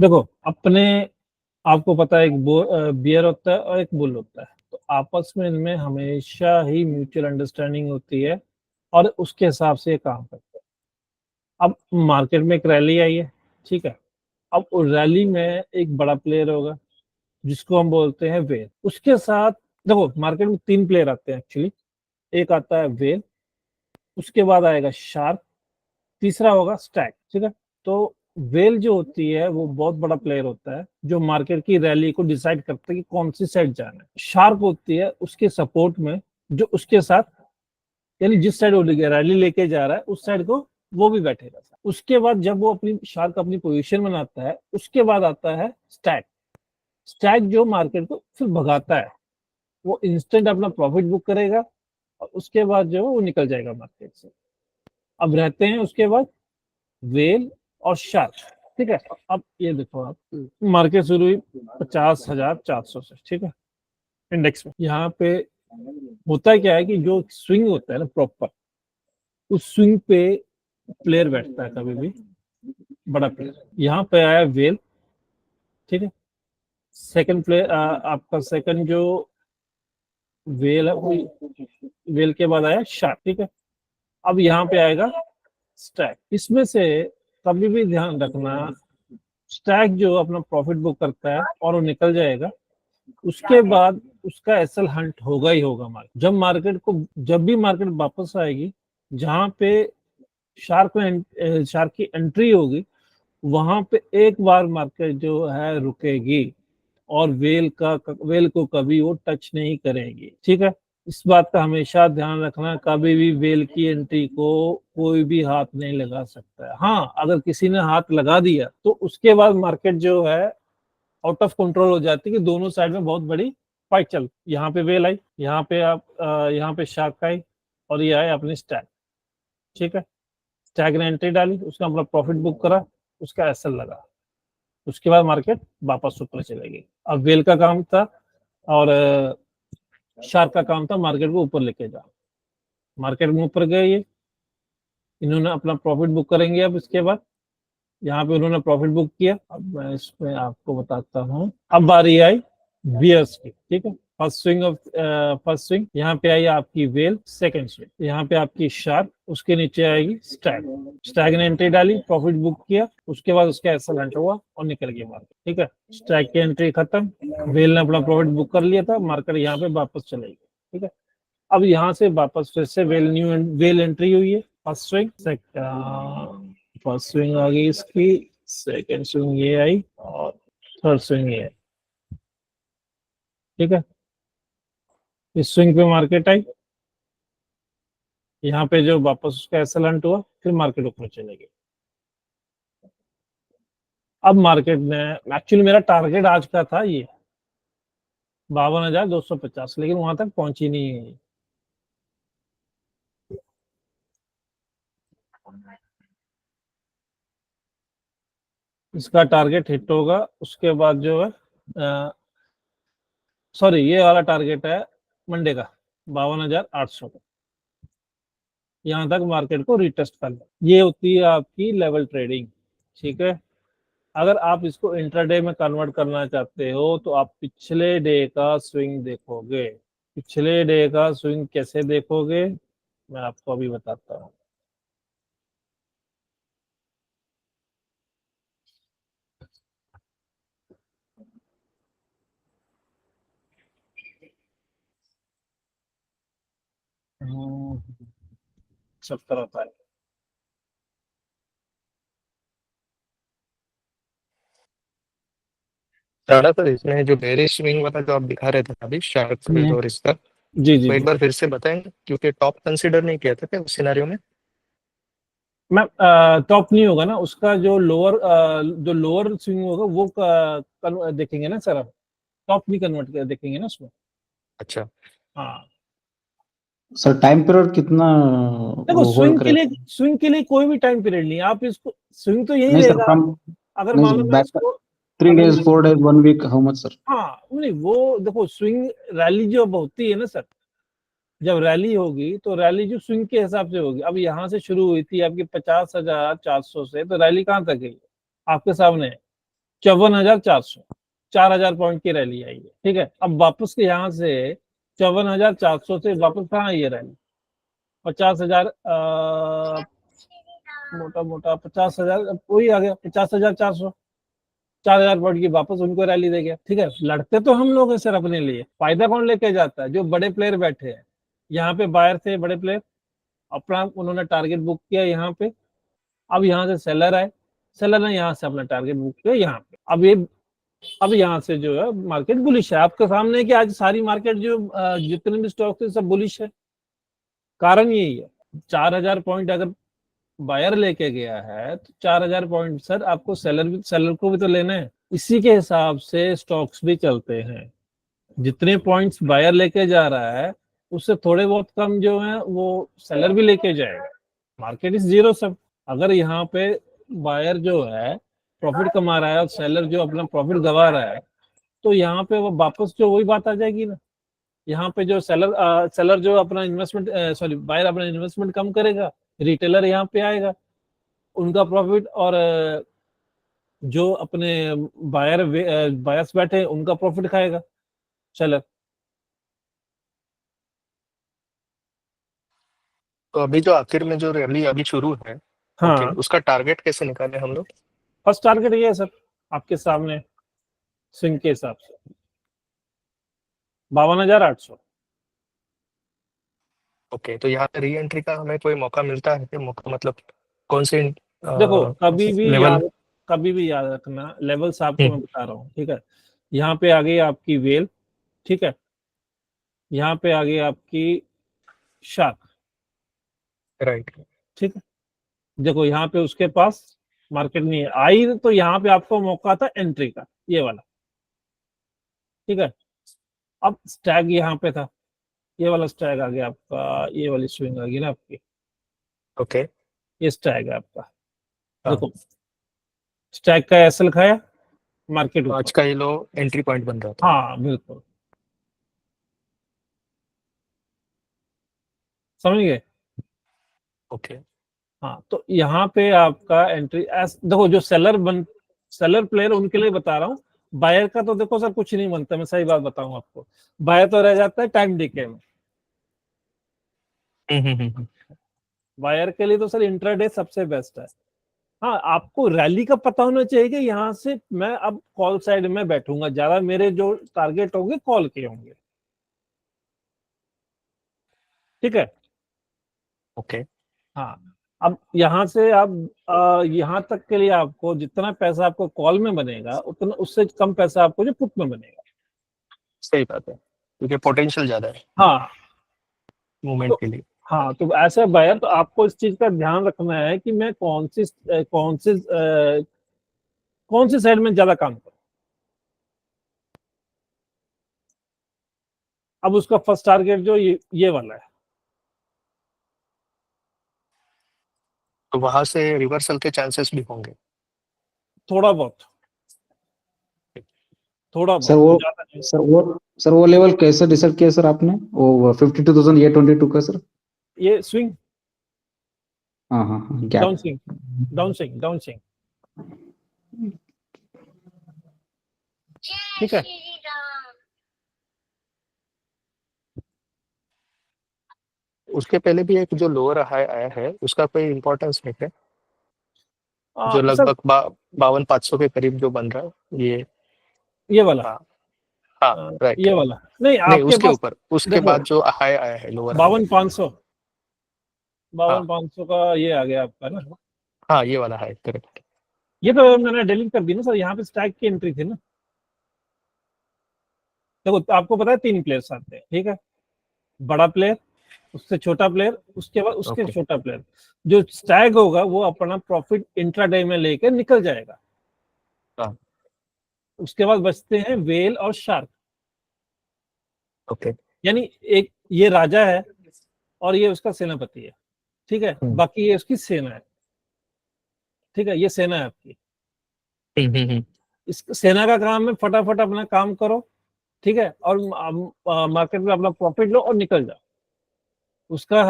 देखो अपने, आपको पता है एक बियर होता है और एक बुल होता है, तो आपस में इनमें हमेशा ही म्यूचुअल अंडरस्टैंडिंग होती है और उसके हिसाब से ये काम करते हैं। अब मार्केट में एक रैली आई है, ठीक है। अब उस रैली में एक बड़ा प्लेयर होगा जिसको हम बोलते हैं वेल। उसके साथ देखो मार्केट में तीन प्लेयर आते हैं एक्चुअली। एक आता है वेल, उसके बाद आएगा शार्क, तीसरा होगा स्टैक, ठीक है। तो वेल जो होती है वो बहुत बड़ा प्लेयर होता है जो मार्केट की रैली को डिसाइड करता है कि कौन सी साइड जाना है। शार्क होती है उसके सपोर्ट में, जो उसके साथ, यानी जिस साइड वो रैली लेके जा रहा है उस साइड को वो भी बैठेगा। उसके बाद जब वो अपनी शार्क अपनी पोजीशन बनाता है, उसके बाद आता है स्टैक। स्टैक जो मार्केट को फिर भगाता है, वो इंस्टेंट अपना प्रॉफिट बुक करेगा और उसके बाद जो है वो निकल जाएगा मार्केट से। अब रहते हैं उसके बाद वेल और शार्क, ठीक है। अब ये देखो आप, मार्केट शुरू हुई 50,400 से, ठीक है, इंडेक्स में। यहाँ पे होता क्या है कि जो स्विंग होता है ना प्रॉपर, उस स्विंग पे प्लेयर बैठता है कभी भी, बड़ा प्लेयर। यहाँ पे आया वेल, ठीक है। सेकंड प्लेयर आपका सेकंड जो वेल है वो, वेल के बाद आया शार्क, ठीक है। अब यहाँ पे आएगा स्टैक। इसमें से कभी भी ध्यान रखना, स्टैक जो अपना प्रॉफिट बुक करता है और वो निकल जाएगा, उसके बाद उसका एसएल हंट होगा ही होगा। मार्केट जब मार्केट को, जब भी मार्केट वापस आएगी, जहां पे शार्क की एंट्री होगी, वहां पे एक बार मार्केट जो है रुकेगी और वेल को कभी वो टच नहीं करेगी, ठीक है। इस बात का हमेशा ध्यान रखना, कभी भी वेल की एंट्री को कोई भी हाथ नहीं लगा सकता है। हाँ, अगर किसी ने हाथ लगा दिया तो उसके बाद मार्केट जो है आउट ऑफ कंट्रोल हो जाती है कि दोनों साइड में बहुत बड़ी फाइट चल। यहाँ पे वेल आई, यहाँ पे आप यहाँ पे शार्क आई और ये आए अपनी स्टैक, ठीक है। स्टैक ने एंट्री डाली, उसने अपना प्रॉफिट बुक करा, उसका एसएल लगा, उसके बाद मार्केट वापस ऊपर चलेगी। अब वेल का काम था और शार्क का काम था मार्केट को ऊपर लेके जा। मार्केट में ऊपर गए ये, इन्होंने अपना प्रॉफिट बुक करेंगे। अब इसके बाद यहाँ पे उन्होंने प्रॉफिट बुक किया। अब मैं इसमें आपको बताता हूँ। अब बारी आई बियर्स की, ठीक है। फर्स्ट स्विंग यहाँ पे आई आपकी वेल, सेकंड स्विंग यहाँ पे आपकी शार्क, उसके नीचे आएगी स्टैग। स्टैग ने एंट्री डाली, प्रॉफिट बुक किया, उसके बाद उसका एसएल एंटर हुआ और निकल गया मार्केट, ठीक है। स्टैग की एंट्री खत्म, वेल ने अपना प्रॉफिट बुक कर लिया था, मार्केट यहाँ पे वापस चलेगी, ठीक है। अब यहाँ से वापस फिर से वेल एंट्री हुई है। फर्स्ट स्विंग, फर्स्ट स्विंग आ गई इसकी, सेकंड स्विंग ये आई और थर्ड स्विंग ये आई, ठीक है। इस स्विंग पे मार्केट आई, यहाँ पे जो वापस उसका एसएल हुआ, फिर मार्केट ऊपर चलेगी। अब मार्केट ने, एक्चुअली मेरा टारगेट आज का था ये 52,250, लेकिन वहां तक पहुंची नहीं है। इसका टारगेट हिट होगा, उसके बाद जो है सॉरी, ये वाला टारगेट है मंडे का 52,800 का। यहाँ तक मार्केट को रिटेस्ट कर लो, ये होती है आपकी लेवल ट्रेडिंग, ठीक है। अगर आप इसको इंट्राडे में कन्वर्ट करना चाहते हो तो आप पिछले डे का स्विंग देखोगे। पिछले डे का स्विंग कैसे देखोगे, मैं आपको अभी बताता हूँ। सब तरह का है। ज्यादा सर इसमें जो बेरिश स्विंग वाला जो आप दिखा रहे थे अभी शार्क हम्म, और इसका, जी जी तो एक जी। बार फिर से बताएंगे क्योंकि टॉप कंसीडर नहीं किया था क्या उस सिनेरियो में। मैं टॉप नहीं होगा ना उसका, जो लोअर स्विंग होगा वो देखेंगे ना सर, आप टॉप नहीं कन्वर्ट कर देखेंगे ना उसमें। अच्छा। हाँ, सर टाइम पीरियड कितना देखो वो होल्ड करेगा? स्विंग के लिए कोई भी टाइम पीरियड नहीं, आप इसको, स्विंग तो यही नहीं सर, रहेगा। फ्रॉम अगर मान लो नहीं मैं बैक इसको, 3 days, अगर 4 days, 1 week, how much sir? हाँ नहीं, वो देखो स्विंग रैली जो अब होती है ना सर, जब रैली होगी तो रैली जो स्विंग के हिसाब से होगी। अब यहाँ से शुरू हुई थी आपकी 50,400 से, तो रैली कहाँ तक गई आपके सामने है। 54,400, 4,000 पॉइंट की रैली आई है। ठीक है, अब वापस के यहाँ से 54,400 से वापस कहाँ आई है रैली? 50,000, मोटा मोटा 50,000, वही आ गया 50,400, 4,000 पॉइंट की वापस उनको रैली दे गया। ठीक है, लड़ते तो हम लोग हैं सर अपने लिए, फायदा कौन लेके जाता है? जो बड़े प्लेयर बैठे हैं यहाँ पे, बायर थे बड़े प्लेयर, अपना उन्होंने टारगेट बुक किया यहाँ पे। अब यहाँ से सेलर आए, सेलर ने यहाँ से अपना टारगेट बुक किया यहाँ पे। अब यहाँ से जो है मार्केट बुलिश है। आपके सामने है कि आज सारी मार्केट जो जितने भी स्टॉक थे सब बुलिश है। कारण यही है, 4,000 पॉइंट अगर बायर लेके गया है तो 4,000 पॉइंट सर आपको सेलर को भी तो लेना है। इसी के हिसाब से स्टॉक्स भी चलते हैं। जितने पॉइंट्स बायर लेके जा रहा है उससे थोड़े बहुत कम जो है वो सेलर भी लेके जाएगा। Market is zero sum. अगर यहाँ पे बायर जो है प्रॉफिट कमा रहा है और सेलर जो अपना प्रॉफिट गवा रहा है, तो यहाँ पे वो वापस जो वही बात आ जाएगी ना। यहाँ पे जो सेलर जो अपना इन्वेस्टमेंट, सॉरी बायर अपना इन्वेस्टमेंट कम करेगा, रिटेलर यहाँ पे आएगा, उनका प्रॉफिट, और जो अपने बायर्स बैठे हैं उनका प्रॉफिट खाएगा सेलर। तो अभी जो आखिर में जो रैली अभी शुरू है, हाँ, ओके, उसका टारगेट कैसे निकाले हम लोग? फर्स्ट टारगेट ये है सर आपके सामने स्विंग के हिसाब से 52,800। ओके, तो यहाँ पे री एंट्री का हमें कोई मौका मिलता है कि मौका मतलब कौन से देखो लेवल? कभी भी याद रखना, लेवल्स आपको मैं बता रहा हूँ। ठीक है, यहाँ पे आ गई आपकी वेल, ठीक है, यहाँ पे आ गई आपकी शार्क, राइट। ठीक है। देखो यहाँ पे उसके पास मार्केट नहीं है आई, तो यहाँ पे आपको मौका था एंट्री का, ये वाला। ठीक है, अब स्टैग यहाँ पे था, ये वाला स्टैग आ गया आपका, ये वाली स्विंग आ गई ना आपकी, ओके। ये स्टैग है आपका। हाँ, देखो स्टैग का एसएल खाया, मार्केट तो ऊपर। आज का ये लो एंट्री पॉइंट बन रहा था। हाँ बिल्कुल, समझ गए। ओके। हाँ, तो यहाँ पे आपका एंट्री देखो जो सेलर प्लेयर उनके लिए बता रहा हूँ। बायर का तो देखो सर कुछ नहीं बनता, मैं सही बात बताऊं आपको। बायर तो रह जाता है टाइम डीके में। बायर के लिए तो सर इंट्राडे सबसे बेस्ट है। हाँ, आपको रैली का पता होना चाहिए कि यहाँ से मैं अब कॉल साइड में बैठूंगा, ज्यादा मेरे जो टारगेट होंगे कॉल के होंगे। ठीक है, ओके। हाँ। अब यहाँ से आप यहाँ तक के लिए आपको जितना पैसा आपको कॉल में बनेगा उतना, उससे कम पैसा आपको जो पुट में बनेगा। सही बात है, क्योंकि पोटेंशियल ज्यादा है हाँ मूवमेंट तो के लिए। हाँ, तो ऐसा बायर, तो आपको इस चीज का ध्यान रखना है कि मैं कौन सी साइड में ज्यादा काम करूं। अब उसका फर्स्ट टारगेट जो ये वाला है, तो वहां से रिवर्सल के चांसेस भी होंगे। थोड़ा बहुत, थोड़ा सर बहुत, वो ज्यादा नहीं। सर वो लेवल कैसे डिसाइड किया सर आपने, वो 52,822 का सर? ये स्विंग, हाँ हाँ हाँ, down gap. Swing, down swing, down swing. ठीक है, उसके पहले भी एक जो लोअर हाई आया है उसका कोई इंपॉर्टेंस है क्या? जो सर लगभग 52,500 के करीब जो बन रहा है ये वाला, हाँ हाँ, राइट ये राइट। वाला नहीं नहीं, आपके उसके पास। ऊपर, उसके देखो बाद जो हाई आया है, लोअर हाई। 52,500, हाँ 52,500 का ये आ गया आपका ना। हाँ, ये वाला हाई, करेक्ट। ये तो मैंने डिलीट कर दी ना सर, यहाँ पे स्टैक की एंट्री थी ना। देखो आपको पता है 3 प्लेयर्स आते हैं, ठीक है, बड़ा प्लेयर, उससे छोटा प्लेयर, उसके बाद उसके ओके। छोटा प्लेयर। जो स्टैग होगा वो अपना प्रॉफिट इंट्राडे में लेके निकल जाएगा। हाँ। उसके बाद बचते हैं वेल और शार्क। ओके। यानी एक ये राजा है और ये उसका सेनापति है। ठीक है, बाकी ये उसकी सेना है। ठीक है, ये सेना है आपकी। इस सेना का काम है फटाफट अपना काम करो, ठीक है, और मार्केट में अपना प्रॉफिट लो और निकल जाओ। उसका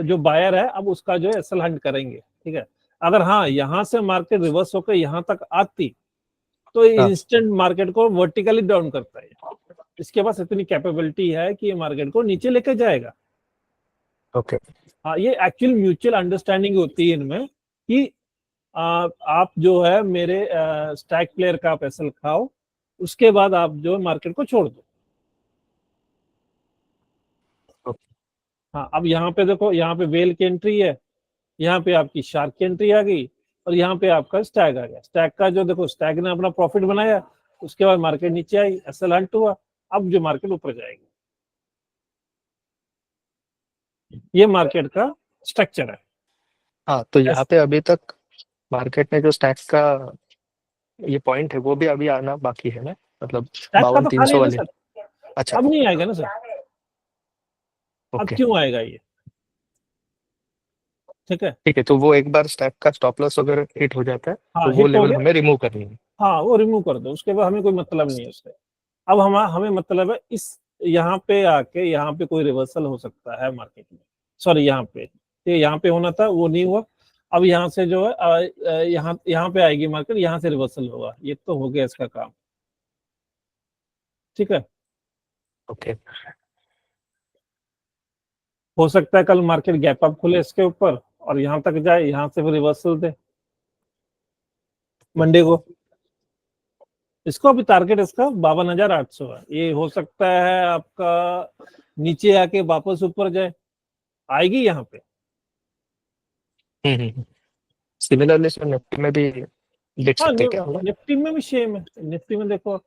जो बायर है अब उसका जो है एसएल हंट करेंगे। ठीक है, अगर हाँ यहाँ से मार्केट रिवर्स होकर यहाँ तक आती तो हाँ। इंस्टेंट मार्केट को वर्टिकली डाउन करता है। इसके पास इतनी कैपेबिलिटी है कि ये मार्केट को नीचे लेकर जाएगा। ओके। हाँ, ये एक्चुअल म्यूचुअल अंडरस्टैंडिंग होती है इनमें कि आप जो है मेरे स्टैक प्लेयर का आप एसएल खाओ, उसके बाद आप जो मार्केट को छोड़ दो। हाँ, अब यहाँ पे देखो, यहाँ पे वेल की एंट्री है, यहाँ पे आपकी शार्क की एंट्री आ गई, और यहाँ पे आपका स्टैग आ गया। स्टैग का जो देखो, स्टैग ने अपना प्रॉफिट बनाया, उसके बाद मार्केट नीचे आई, एसएल हंट हुआ, अब जो मार्केट ऊपर जाएगी। ये मार्केट का स्ट्रक्चर है। हाँ, तो यहाँ पे अभी तक मार्केट में जो स्टैक का ये पॉइंट है वो भी अभी आना बाकी है ना, मतलब स्टैग का तो 52-300 खाली है ना वाले। सर, अच्छा। अब नहीं आएगा ना सर। अब ओके। क्यों आएगा ये? ठीक है। ठीक है, तो वो एक बार स्टैक का स्टॉप लॉस अगर हिट हो जाता है हाँ, तो वो हिट हो लेवल गया। हमें रिमूव करनी है। हाँ, वो रिमूव कर दो, उसके बाद हमें कोई मतलब नहीं है उससे। अब हमें मतलब है इस यहाँ पे आके, यहाँ पे कोई रिवर्सल हो सकता है मार्केट में। सॉरी, यहाँ पे होना था, वो नहीं हुआ। अब यहाँ से जो है यहाँ यहाँ पे आएगी मार्केट, यहाँ से रिवर्सल होगा। ये तो हो गया इसका काम। ठीक है। ओके। हो सकता है कल मार्केट गैप अप खुले इसके ऊपर और यहाँ तक जाए, यहाँ से फिर रिवर्सल दे मंडे को। इसको अभी टारगेट इसका 52,800 है। ये हो सकता है आपका नीचे आके वापस ऊपर जाए, आएगी यहाँ पे। सिमिलरली सर निफ्टी में भी देख हाँ, सकते हैं क्या हम लोग? निफ्टी में भी सेम है। निफ्टी में देखो,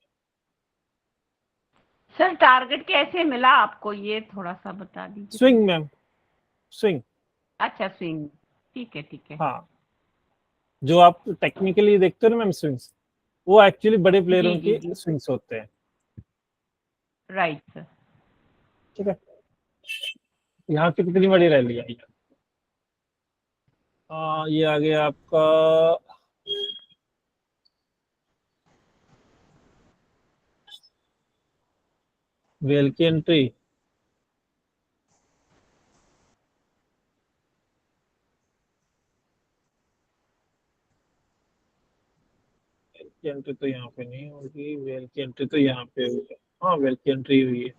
सर टारगेट कैसे मिला आपको, ये थोड़ा सा बता दीजिए। Swing ma'am, swing. अच्छा, स्विंग, ठीक है ठीक है। हाँ, जो आप टेक्निकली देखते हो ना मैम स्विंग्स, वो एक्चुअली बड़े प्लेयरों जी, की जी। स्विंग्स होते हैं। Right sir. ठीक है। यहाँ की कितनी बड़ी रैली आई? ये आ गया आपका वेल की एंट्री। वेल की एंट्री तो यहाँ पे नहीं होगी, वेल की एंट्री तो यहाँ पे हुई है। हाँ, वेल की एंट्री हुई है।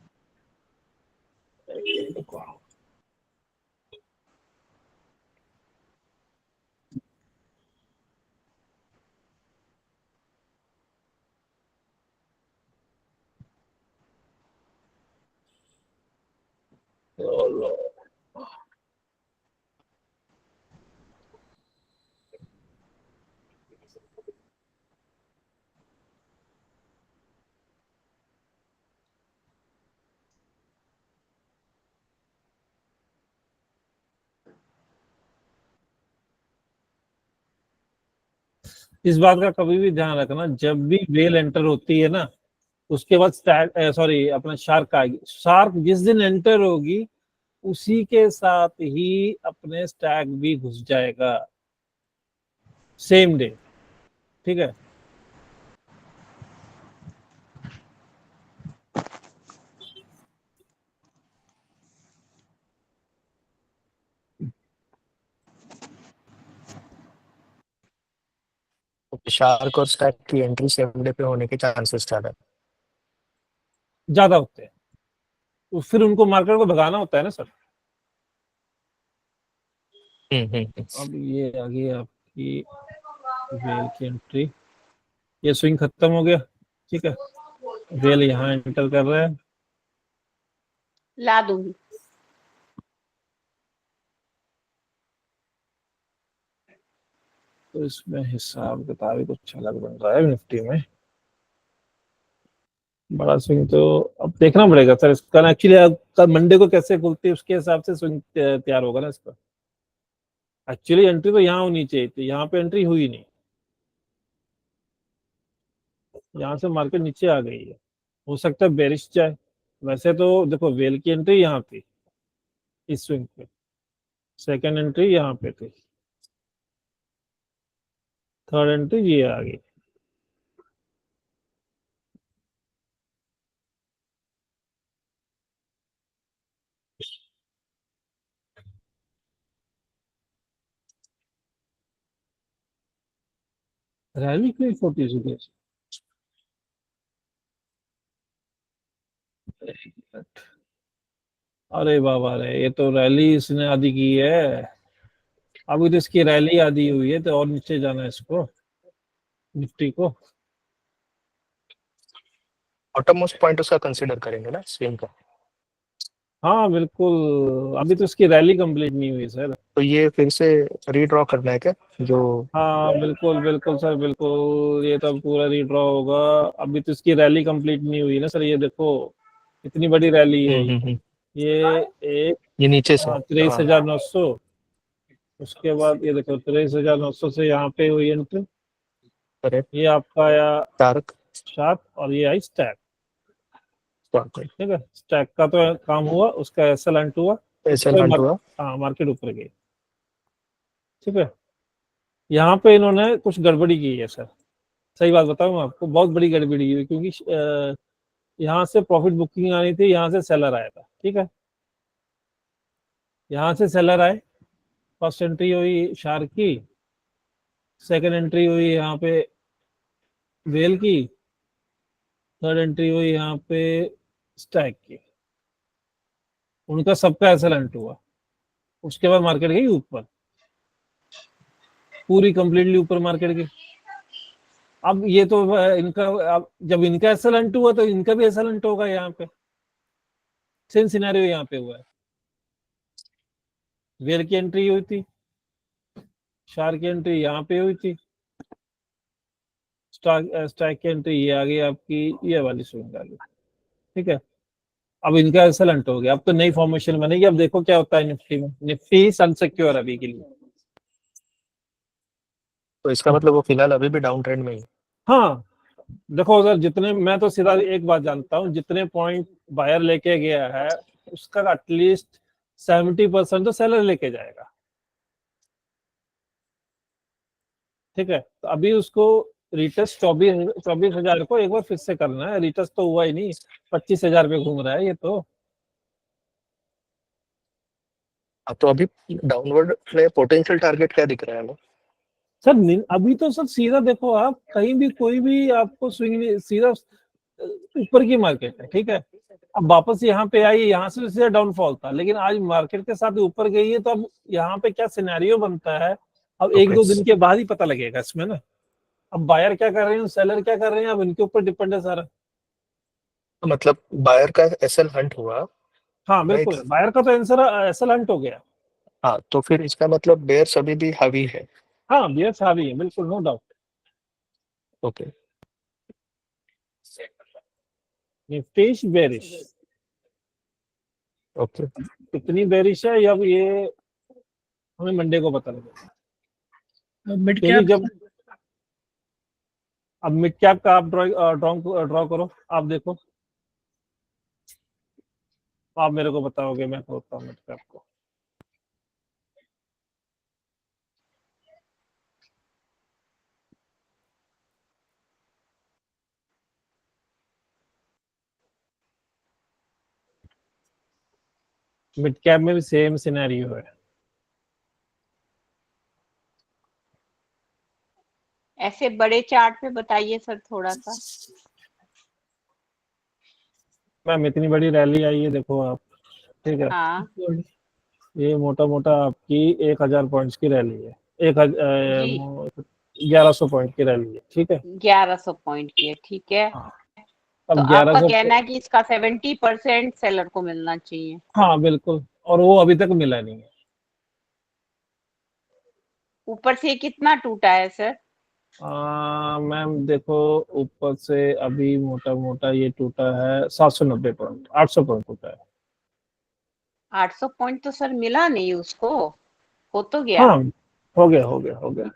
इस बात का कभी भी ध्यान रखना, जब भी वेल एंटर होती है ना, उसके बाद सॉरी अपना शार्क आएगी। शार्क जिस दिन एंटर होगी, उसी के साथ ही अपने स्टैक भी घुस जाएगा, सेम डे। ठीक है। शार्क और स्टैक की एंट्री सेम डे पे होने के चांसेस ज्यादा है। ज्यादा होते हैं, तो फिर उनको मार्केट को भगाना होता है ना सर। अब ये आ गई आपकी वेल की एंट्री, ये स्विंग खत्म हो गया। ठीक है, वेल यहाँ एंटर कर रहा है। ला दूंगी। तो इसमें हिसाब किताब ही कुछ अलग बन रहा है निफ्टी में। बड़ा स्विंग तो अब देखना पड़ेगा सर इसका। एक्चुअली कल मंडे को कैसे खुलती है उसके हिसाब से स्विंग तैयार होगा ना इसका। एक्चुअली एंट्री तो यहाँ होनी चाहिए थी, यहाँ पे एंट्री हुई नहीं, यहाँ से मार्केट नीचे आ गई है। हो सकता है बेरिश जाए। वैसे तो देखो, वेल की एंट्री यहाँ थी इस स्विंग पे, सेकंड एंट्री यहाँ पे थी, थर्ड एंट्री ये आ गई। रैली क्यों छोटी सी थी? अरे बाबा रे, ये तो रैली इसने आधी की है। अभी तो इसकी रैली आधी हुई है, तो और नीचे जाना है इसको, निफ्टी को। बॉटम मोस्ट पॉइंट उसका कंसीडर करेंगे ना स्विंग का। हाँ बिल्कुल, अभी तो इसकी रैली कंप्लीट नहीं हुई सर। तो ये फिर से रीड्रॉ करना है क्या जो? हाँ बिल्कुल बिल्कुल सर, बिल्कुल, ये तो पूरा रीड्रॉ होगा। अभी तो इसकी रैली कंप्लीट नहीं हुई ना सर, ये देखो इतनी बड़ी रैली है हम्म। ये। एक ये नीचे से 23,900, उसके बाद ये देखो 23,900 से यहाँ पे हुई एंट्री, करेक्ट। ये आपका आया टारक शार्प, और ये आई स्टैक। स्टॉक ठीक है, स्टैक का तो काम हुआ, उसका एसएल अंट हुआ, उस एसएल पर हंट हुआ। हाँ मार्केट ऊपर गई। ठीक है, यहाँ पे इन्होंने कुछ गड़बड़ी की है सर, सही बात बताऊं मैं आपको, बहुत बड़ी गड़बड़ी हुई, क्योंकि यहाँ से प्रॉफिट बुकिंग आनी थी, यहाँ से सेलर आया था। ठीक है, यहाँ से सेलर आए, फर्स्ट एंट्री हुई शार्क की, सेकंड एंट्री हुई यहाँ पे वेल की, थर्ड एंट्री हुई यहाँ पे स्टैक की, उनका सबका एसेलेंट हुआ। उसके बाद मार्केट गई ऊपर, पूरी कंप्लीटली ऊपर मार्केट गई। अब ये तो इनका, अब जब इनका एसेलेंट हुआ तो इनका भी एसेलेंट होगा यहाँ पे, सेम सिनेरियो यहाँ पे हुआ है। वेल की एंट्री हुई थी, शार्क की एंट्री यहाँ पे हुई थी, स्टैक की एंट्री ये आ गई आपकी, ये वाली स्विंग आ गई। ठीक है, अब इनका एसेलेंट हो गया, अब तो नई फॉर्मेशन बनेगी। अब देखो क्या होता है निफ्टी में, निफ्टी अनसिक्योर अभी के लिए। तो इसका मतलब वो फिलहाल अभी भी डाउन ट्रेंड में ही है। हाँ देखो सर, जितने, मैं तो सीधा एक बात जानता हूँ, जितने पॉइंट बायर लेके गया है उसका एटलीस्ट 70% तो सेलर लेके जाएगा। ठीक है, तो अभी उसको रिटेस्ट 24,000 को एक बार फिर से करना है। रिटेस्ट तो हुआ ही नहीं, 25,000 पे घूम रहा है ये तो। तो अभी डाउनवर्ड में पोटेंशियल टारगेट क्या दिख रहा है हमें? सर अभी तो सर सीधा देखो, आप कहीं भी कोई भी आपको स्विंग नहीं, सीधा ऊपर की मार्केट है। ठीक है, अब वापस यहाँ पे आई, यहाँ से सीधा डाउनफॉल था, लेकिन आज मार्केट के साथ ऊपर गई है, तो अब यहाँ पे क्या सिनेरियो बनता है, अब एक दो दिन के बाद ही पता लगेगा इसमें ना। अब बायर क्या कर रहे हैं, सेलर क्या कर रहे हैं, अब इनके ऊपर डिपेंड है सारा। तो मतलब बायर का एसएल हंट हुआ, हाँ राइट? बिल्कुल, बायर का तो आंसर एसेलेंट हो गया। हाँ, तो फिर इसका मतलब बेयर्स अभी भी हावी है। हाँ बियर्स हावी है, बिल्कुल, no doubt. Okay. Nifty bearish, okay. कितनी बेरिश है अब ये हमें मंडे को पता लगेगा, मिड क्योंकि कैप जब अब मिड कैप का आप ड्रॉ करो, आप देखो, आप मेरे को बताओगे, मैं खोलता हूँ मिड कैप को। मिड कैप में भी सेम सिनेरियो है। ऐसे बड़े चार्ट पे बताइए सर थोड़ा सा। मैम इतनी बड़ी रैली आई है, देखो आप। ठीक है, हाँ ये मोटा मोटा आपकी 1,000 पॉइंट्स की रैली है, जी, 1100 पॉइंट की रैली है। ठीक है, 1100 पॉइंट की है, ठीक है। हाँ, तो अब आपका 1100, कहना है कि इसका 70% सेलर को मिलना चाहिए। हाँ बिल्कुल, और वो अभी तक मिला नहीं है। ऊपर से कितना टूटा है सर? मैम देखो, ऊपर से अभी मोटा मोटा ये टूटा है 790 पॉइंट, 800 पॉइंट टूटा है। 800 पॉइंट तो सर मिला नहीं उसको, हो तो गया। हाँ हो गया हो गया हो गया,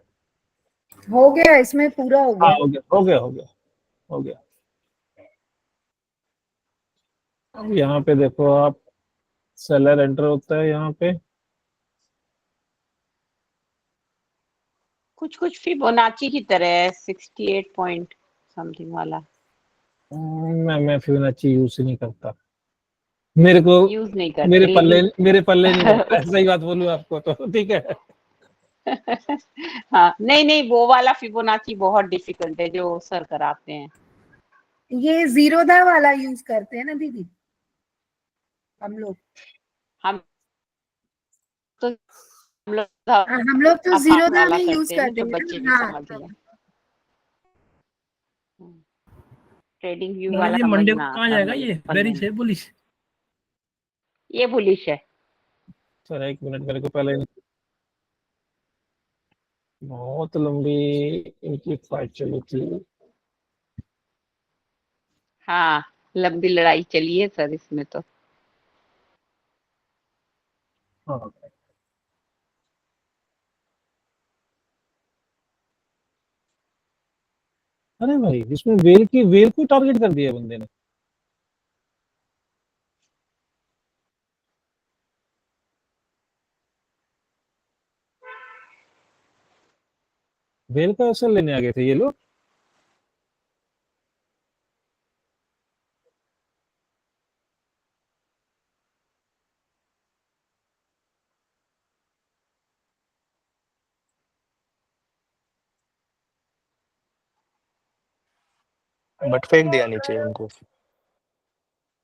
हो गया, इसमें पूरा हो हाँ गया। हो गया हो गया हो गया हो गया। अब यहाँ पे देखो आप, सेलर एंटर होता है यहाँ पे, कुछ कुछ फिबोनाची की तरह है, 68 पॉइंट समथिंग वाला। मैं फिबोनाची यूज नहीं करता, मेरे को, यूज नहीं करते लेकिन मेरे पल्ले नहीं पड़ता है, सही बात बोलूं आपको तो। ठीक है, हाँ नहीं नहीं, वो वाला फिबोनाची बहुत डिफिकल्ट है जो सर कराते हैं। ये जीरोधा वाला यूज करते हैं ना दीदी हम लोग। हम तो हम लोग हम लोग तो अफाक जीरो वाला में यूज करते हैं ना, करते जो हैं बच्चे भी हाँ समझ लें। ट्रेडिंग व्यू मगर वाला ये मंडे को समझना कहाँ आता जाएगा, मेरे ये को पल्ले बेरिश में। है बुलिश? ये बुलिश है। सर एक मिनट मेरे को पहले, बहुत लंबी इनकी फाइट चली थी। हाँ, लंबी लड़ाई चली है सर इसमें तो। हाँ अरे भाई, इसमें वेल को टारगेट कर दिया बंदे ने। वेल का असर लेने आ गए थे ये लोग। बट फेंक दिया नीचे उनको।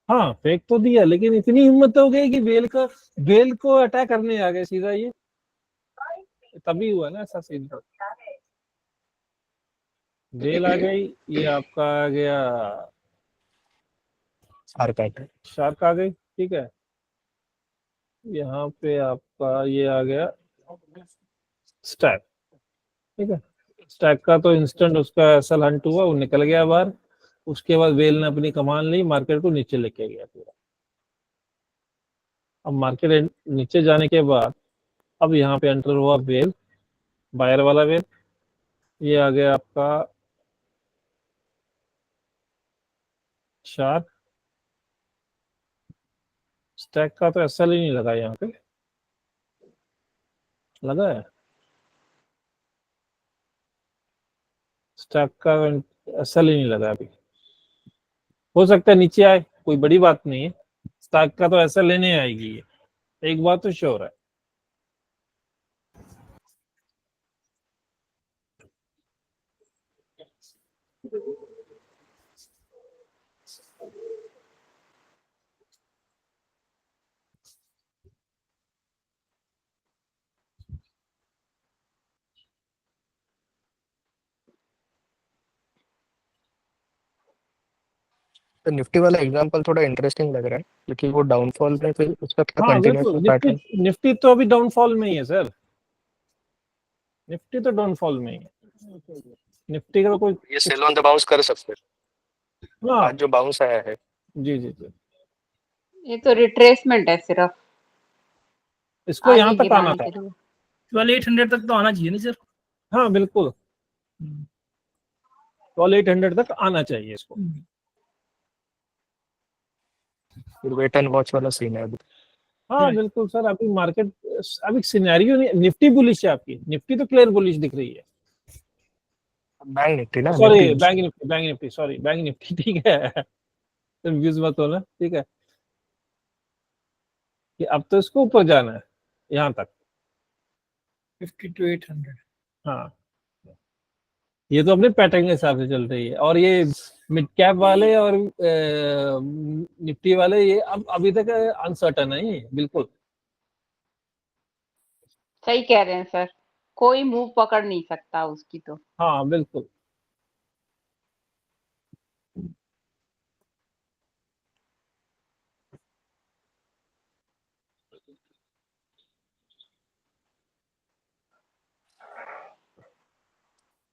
हाँ फेक तो दिया, लेकिन इतनी हिम्मत हो गई कि वेल को अटैक करने आ गए सीधा ये। तभी हुआ ना ऐसा सीन। तो वेल आ गई, ये आपका आ गया आर्कैट। शार्क आ गई, ठीक है। यहाँ पे आपका ये आ गया स्टैक, ठीक है। स्टैक का तो इंस्टेंट उसका एसएल हंट हुआ, वो निकल गया बाहर। उसके बाद वेल ने अपनी कमान ली, मार्केट को नीचे लेके गया पूरा। अब मार्केट नीचे जाने के बाद अब यहाँ पे एंटर हुआ वेल, बायर वाला वेल। ये आ गया आपका शार्क। स्टैक का तो एसएल ही नहीं लगा यहाँ पे, लगा है स्टैक का एसएल ही नहीं लगा अभी। हो सकता है नीचे आए, कोई बड़ी बात नहीं है। स्टैक का तो एसएल लेने आएगी ये, एक बात तो श्योर है। तो निफ्टी वाला एग्जांपल थोड़ा इंटरेस्टिंग लग रहा है, क्योंकि वो डाउनफॉल में फिर उसका क्या हाँ कंटिन्यूस बिल्कुल, पैटर्न। निफ्टी तो अभी डाउनफॉल में ही है सर। निफ्टी तो डाउनफॉल में ही है। निफ्टी का तो कोई ये सेल ऑन द बाउंस कर सकते हैं। हाँ आज जो बाउंस आया है, जी जी जी, ये तो रिट्रेसमेंट है सिर्फ, इसको आगे यहाँ तक आना गिराने था। के लिए। 12,800 तक तो आना चाहिए ना सर? हाँ बिल्कुल, 800 तक आना चाहिए इसको। फिर वेट एंड वॉच वाला सीन है अभी। हाँ Right. बिल्कुल सर, अभी मार्केट अभी सिनेरियो नहीं। निफ्टी बुलिश है आपकी, निफ्टी तो क्लियर बुलिश दिख रही है। बैंक निफ्टी ना, sorry Nifty bank Nifty sorry bank Nifty, ठीक है। कंफ्यूज मत होना, ठीक है। कि अब तो इसको ऊपर जाना है, यहाँ तक 52,800। हाँ। ये तो अपने पैटर्न के हिसाब से चल रही है। और ये मिड कैप वाले और निफ्टी वाले, ये अब अभी तक अनसर्टन है ये बिल्कुल। सही कह रहे हैं सर, कोई मूव पकड़ नहीं सकता उसकी तो। हाँ बिल्कुल।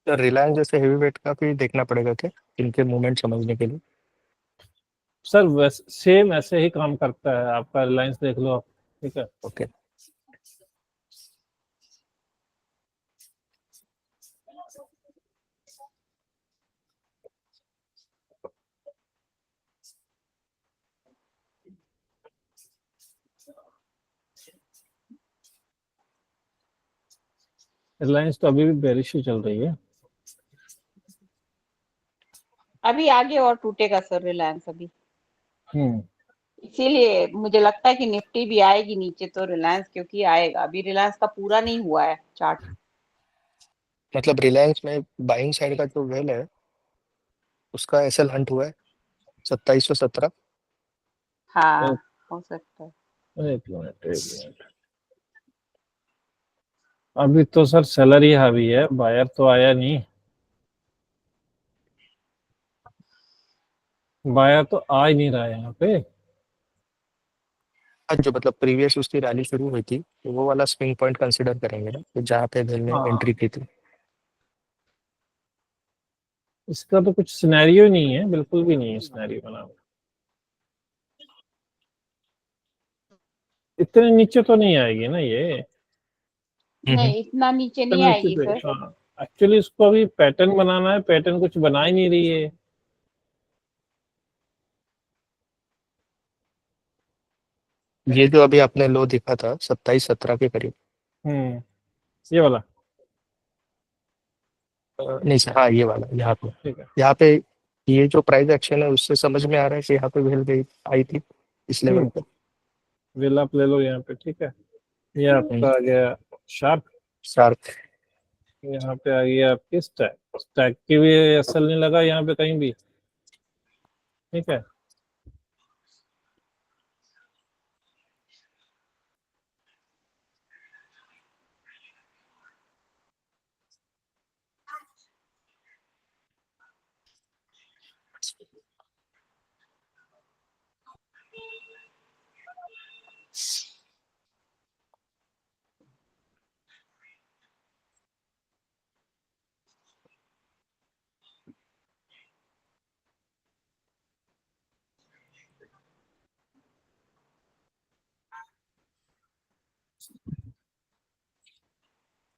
तो रिलायंस जैसे हेवी वेट का भी देखना पड़ेगा क्या, इनके मूवमेंट समझने के लिए? सर सेम ऐसे ही काम करता है, आपका रिलायंस देख लो आप, ठीक है। ओके। रिलायंस तो अभी भी बेरिश ही चल रही है। अभी आगे और टूटेगा सर रिलायंस अभी, हम्म। इसीलिए मुझे लगता है कि निफ्टी भी आएगी नीचे तो रिलायंस क्योंकि आएगा। अभी रिलायंस का पूरा नहीं हुआ है चार्ट। मतलब रिलायंस में बाइंग साइड का जो वेल है उसका एसएल हंट हुआ है 2717। हाँ हो सकता है। एक मिनट। अभी तो सर सैलरी हावी है, बायर तो आया नहीं, बायर तो आ ही नहीं रहा है यहाँ पे। आज जो मतलब प्रीवियस उसकी रैली शुरू हुई थी तो वो वाला स्विंग पॉइंट कंसिडर करेंगे ना, तो जहाँ पे भेल ने हाँ, एंट्री की थी। इसका तो कुछ सिनेरियो ही नहीं है, बिल्कुल भी नहीं है सिनेरियो बना हुआ। इतने नीचे तो नहीं आएगी ना ये। नहीं इतना नीचे नहीं इतने नीचे आएगी तो सर। हाँ, एक्चुअली इसको अभी पैटर्न बनाना है, पैटर्न कुछ बना ही नहीं रही है। ये जो अभी आपने लो दिखा था 27-17 के करीब, ये वाला नहीं सर, हाँ ये वाला यहाँ पे, ठीक है। यहाँ पे ये जो प्राइस एक्शन है उससे समझ में आ रहा है कि यहाँ पे भेल गई आई थी इस लेवल पे। वेल आप ले लो यहाँ पे, ठीक है। ये आपका आ गया शार्प, शार्प। यहाँ पे आ गया आपकी स्टैक। स्टैक की भी असल नहीं लगा यहाँ पे कहीं भी, ठीक है।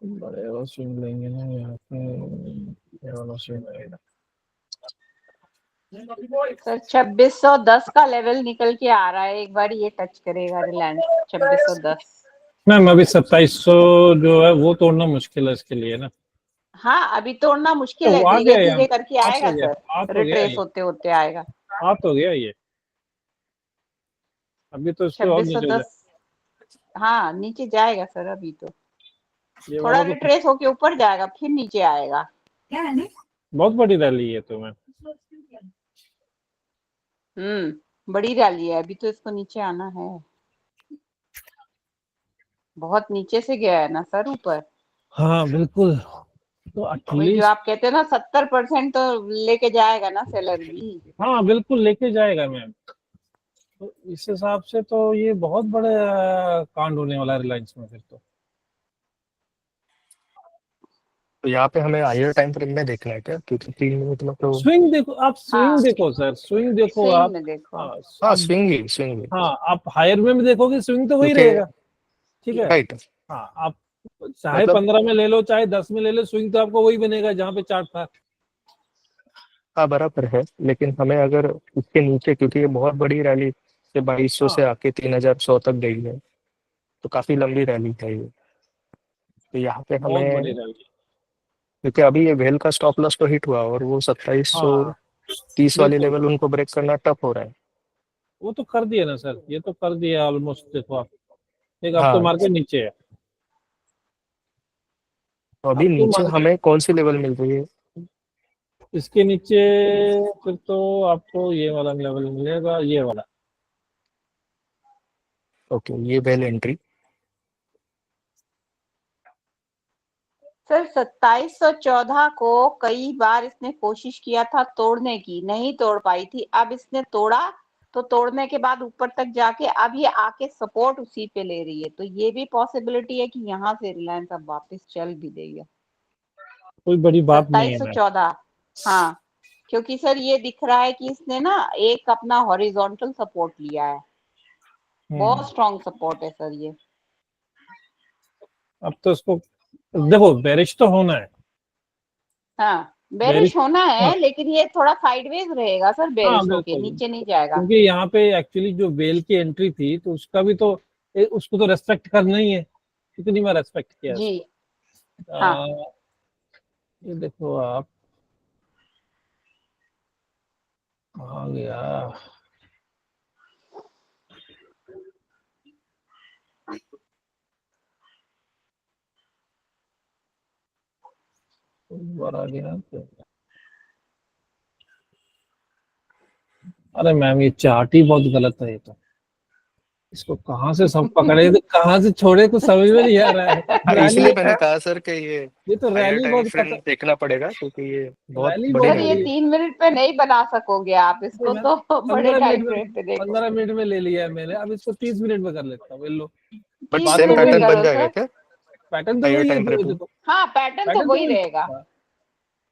बड़े वाला स्विंग लेंगे ना यहाँ पे, ये वाला स्विंग आएगा। सर 2610 का लेवल निकल के आ रहा है, एक बार ये टच करेगा रिलायंस 2610। मैम अभी 2700 जो है वो तोड़ना मुश्किल है इसके लिए ना। हाँ अभी तोड़ना मुश्किल तो है, आ धीरे गया यहाँ, धीरे करके आ आएगा तो गया, सर, आ तो गया रिट्रेस ये, होते होते आएगा। आ तो गया ये। अभी तो इससे और नीचे जाए। 2610 हाँ नीचे जाएगा सर, अभी तो ये थोड़ा वाला तो रिट्रेस होके ऊपर जाएगा फिर नीचे आएगा। बहुत बड़ी रैली है तो मैम। बड़ी रैली है, अभी तो इसको नीचे आना है। बहुत नीचे से गया है ना सर ऊपर। हाँ बिल्कुल, तो वही जो एटलीस्ट आप कहते हैं ना 70% तो लेके जाएगा ना सेलर भी। हाँ बिल्कुल लेके जाएगा मैम। तो इस हिसाब से तो ये बहुत बड़े कांड होने वाला है रिलायंस में फिर तो। तो यहाँ पे हमें हायर टाइम फ्रेम में देखना है क्या, क्योंकि 3 मिनट में तो। स्विंग देखो आप, स्विंग हाँ देखो सर, स्विंग देखो स्विंग आप। में देखो। हाँ हाँ आप, स्विंग ही हाँ आप हायर में भी देखोगे स्विंग तो वही क्योंकि रहेगा, ठीक है। राइट हाँ आप चाहे मतलब 15 में ले लो चाहे 10 में ले लो, स्विंग तो आपको वही बनेगा जहाँ पे चार्ट था। हाँ बराबर है, लेकिन हमें अगर उसके नीचे, क्योंकि ये बहुत बड़ी रैली से 2200 से हाँ आके 3100 तक गई है, तो काफी लंबी रैली है ये। तो यहाँ पे बहुत बड़ी हमें, रैली। क्योंकि अभी ये वेल का स्टॉप लॉस तो हिट हुआ और वो 2730 वाली बिल्कुल, लेवल उनको ब्रेक करना टफ हो रहा है। वो तो कर दिया ना सर, ये तो कर दिया ऑलमोस्ट। देखो आप, एक अब तो हाँ मार्केट नीचे है। तो अब अभी तो नीचे मार्केट हमें कौन सी लेवल मिल रही है। इसके नीचे फिर तो आपको ये वाला लेवल मिलेगा, ये वाला। ओके ये वेल एंट्री। सर 2714 को कई बार इसने कोशिश किया था तोड़ने की, नहीं तोड़ पाई थी। अब इसने तोड़ा तो तोड़ने के बाद ऊपर तक जाके अब ये आके सपोर्ट उसी पे ले रही है, तो ये भी पॉसिबिलिटी है कि यहाँ से रिलायंस अब वापस चल भी देगा। कोई बड़ी बात नहीं है मैम। 2714 हाँ, क्योंकि सर ये दिख रहा है कि इसने ना एक अपना हॉरिजॉन्टल सपोर्ट लिया है, बहुत स्ट्रॉन्ग सपोर्ट है सर ये। अब तो इसको देखो, बेरिश तो होना है, हाँ बेरिश बेरिश। होना हाँ, है, लेकिन ये थोड़ा साइडवेज रहेगा सर, हाँ बेरिश होके बिल्कुल, नीचे नहीं जाएगा। क्योंकि यहाँ पे एक्चुअली जो वेल की एंट्री थी तो उसका भी तो उसको तो रेस्पेक्ट करना ही है। कितनी बार रेस्पेक्ट किया जी इसको। हाँ ये देखो आप, आ गया। बार आ गया तो। अरे मैम ये चार्ट ही बहुत गलत है ये तो। इसको कहाँ से सब पकड़े तो कहाँ से छोड़े कुछ समझ में नहीं आ रहा है। रैली इसलिए मैंने कहा सर कि ये तो हायर रैली टाइम बहुत फ्रेम देखना पड़ेगा, क्योंकि ये बहुत रैली बड़ी बहुत सर ये रैली है। 3 मिनट पे नहीं बना सकोगे आप इसको, मैं तो बड़े 15 टाइम मिनट में फ्रेम पे देखो। 15 मिनट में ले लिया है मैंने, अब इसको 30 मिनट में कर लेता हूँ। लो बट 30 बात सेम तो मिनट में वही पैटर्न है, बन करो जाएगा सर। क्या पैटर्न तो हायर वही है, टाइम फ्रेम में? देखो हाँ पैटर्न तो पैटर्न तो वही वही रहेगा, है,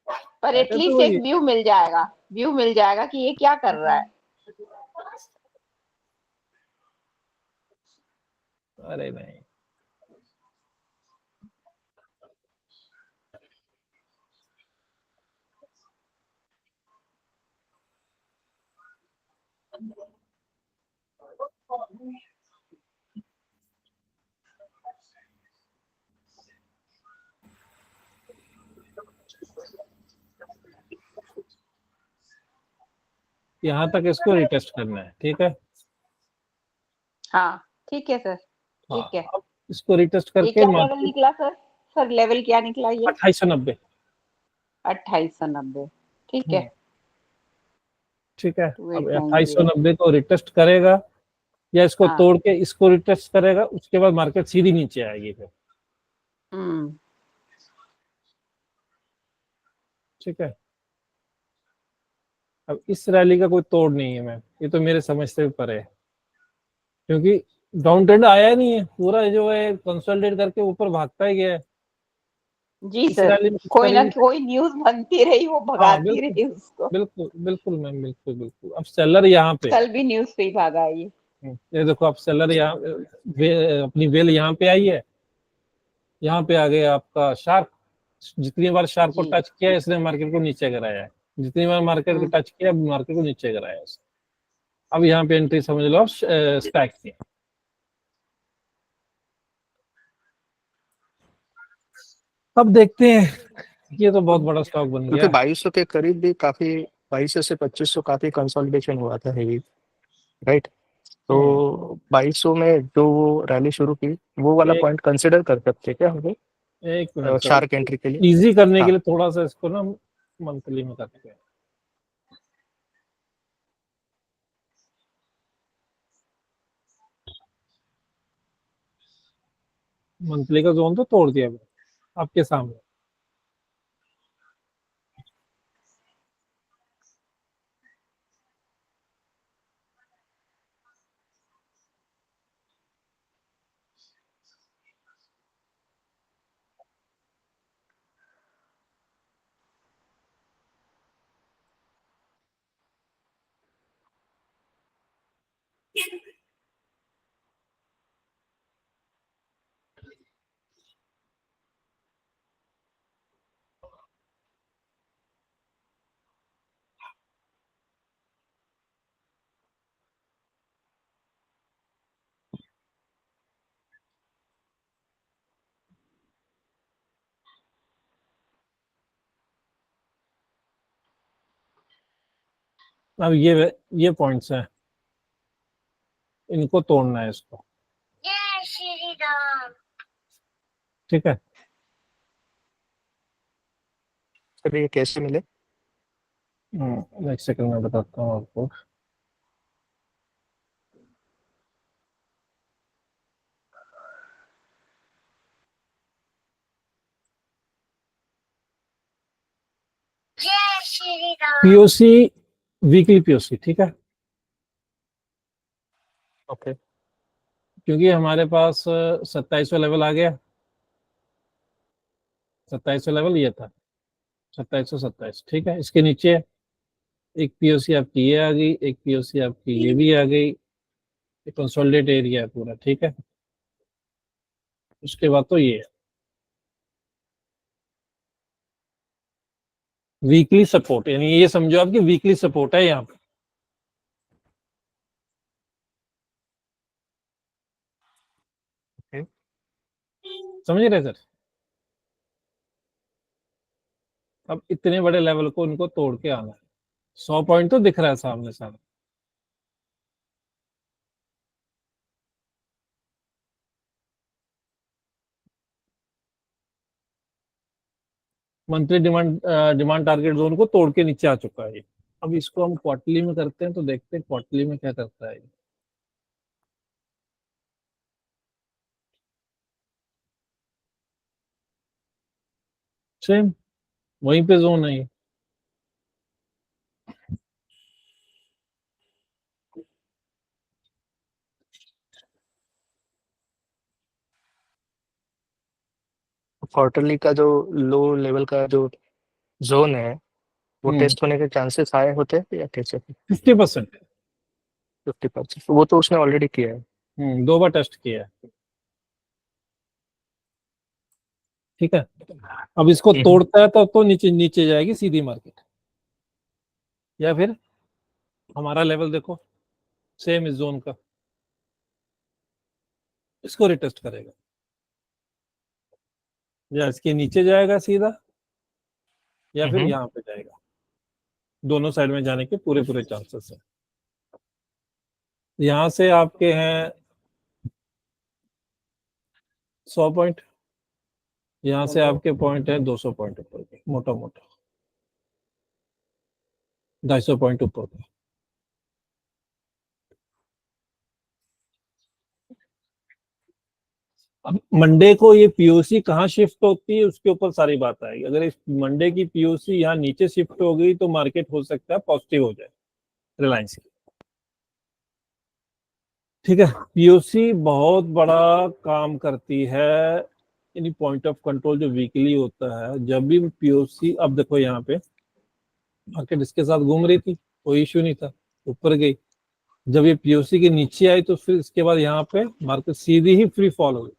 पर पैटर्न तो एटलीस्ट वही एक है। व्यू मिल जाएगा कि ये क्या कर रहा है। अरे नहीं, यहाँ तक इसको रिटेस्ट करना है, ठीक है। हाँ ठीक है सर, हाँ, ठीक है। अब इसको रिटेस्ट ये करके क्या लेवल मार्केट निकला सर? सर लेवल क्या निकला ये? 2890। 2890, ठीक है। ठीक है, टू अब एट नाइन जीरो 2890 को रिटेस्ट करेगा या इसको हाँ। तोड़ के इसको रिटेस्ट करेगा, उसके बाद मार्केट सीधी नीचे आएगी फिर। हम्म, ठीक है, अब इस रैली का कोई तोड़ नहीं है मैम, ये तो मेरे समझ से भी परे है, क्योंकि डाउन ट्रेंड आया नहीं है, पूरा जो है कंसोलिडेट करके ऊपर भागता ही गया है। जी इस सर, रैली में किस कोई तरह ना की, कोई न्यूज बनती रही, वो हाँ भगाती बिल्कुल रही उसको। बिल्कुल बिल्कुल मैम, बिल्कुल बिल्कुल। अब सेलर यहाँ पे है। कल भी न्यूज पे ही भागा ये। ये देखो, अब सेलर यहाँ अपनी वेल यहाँ पे आई है, यहाँ पे आ गया आपका शार्क। जितनी बार शार्क को जी। टच किया इसने मार्केट को नीचे गिराया है, जितनी बार मार्केट को हम्म, टच किया मार्केट को नीचे गिराया है इसने। अब यहाँ पे एंट्री समझ लो आप स्टैक की। अब देखते हैं, ये तो बहुत बड़ा स्टॉक बन क्योंकि गया। 2200 के करीब भी काफी, 2200 से 2500 काफी कंसोलिडेशन हुआ था हेवी, राइट? तो 2200 में जो वो रैली शुरू की, वो वाला एक पॉइंट कंसिडर कर सकते हैं क्या हम एक मिनट सर, शार्क एंट्री के लिए? इजी करने के हाँ, लिए थोड़ा सा इसको ना मंथली में करते हैं। मंथली का जोन तो तोड़ दिया मैंने आपके सामने। अब ये पॉइंट्स हैं, इनको तोड़ना है इसको। ठीक है, सर ये कैसे मिले? एक सेकंड में बताता हूँ आपको। पीओसी, वीकली पीओसी, ठीक है, ओके, क्योंकि हमारे पास 2700 लेवल आ गया। 2700 लेवल ये था, 2727, ठीक है। इसके नीचे एक पीओसी आपकी ये आ गई, एक पीओसी आपकी ये भी आ गई, कंसोलिडेट एरिया है पूरा, ठीक है। उसके बाद तो ये वीकली सपोर्ट, यानी ये समझो आपकी वीकली सपोर्ट है यहाँ पे। समझ रहे सर? अब इतने बड़े लेवल को उनको तोड़ के आना है। 100 पॉइंट तो दिख रहा है सामने सामने। मंथली डिमांड टारगेट जोन को तोड़ के नीचे आ चुका है ये। अब इसको हम क्वार्टरली में करते हैं, तो देखते हैं क्वार्टरली में क्या करता है ये। सेम वहीं पे जोन है ये। क्वार्टरली का जो लो लेवल का जो जोन है वो टेस्ट होने के चांसेस हाई होते हैं या कैसे? 50%। 50%, वो तो उसने ऑलरेडी किया है। 2 बार टेस्ट किया है। ठीक है, अब इसको तोड़ता है तो नीचे नीचे जाएगी सीधी मार्केट, या फिर हमारा लेवल देखो सेम इस जोन का, इसको रिटेस्ट करेगा, या इसके नीचे जाएगा सीधा, या फिर यहाँ पे जाएगा। दोनों साइड में जाने के पूरे पूरे चांसेस है। यहाँ से आपके हैं 100 पॉइंट, यहाँ से आपके पॉइंट है 200 पॉइंट ऊपर के, मोटा मोटा 250 पॉइंट ऊपर के। अब मंडे को ये पीओसी कहाँ शिफ्ट होती है उसके ऊपर सारी बात आएगी। अगर इस मंडे की पीओसी यहाँ नीचे शिफ्ट हो गई तो मार्केट हो सकता है पॉजिटिव हो जाए रिलायंस की। ठीक है, पीओसी बहुत बड़ा काम करती है, यानी पॉइंट ऑफ कंट्रोल जो वीकली होता है। जब भी पीओसी, अब देखो यहाँ पे मार्केट इसके साथ घूम रही थी, कोई इश्यू नहीं था, ऊपर गई। जब ये पीओसी के नीचे आई तो फिर इसके बाद यहाँ पे मार्केट सीधी ही फ्री फॉल हो गई।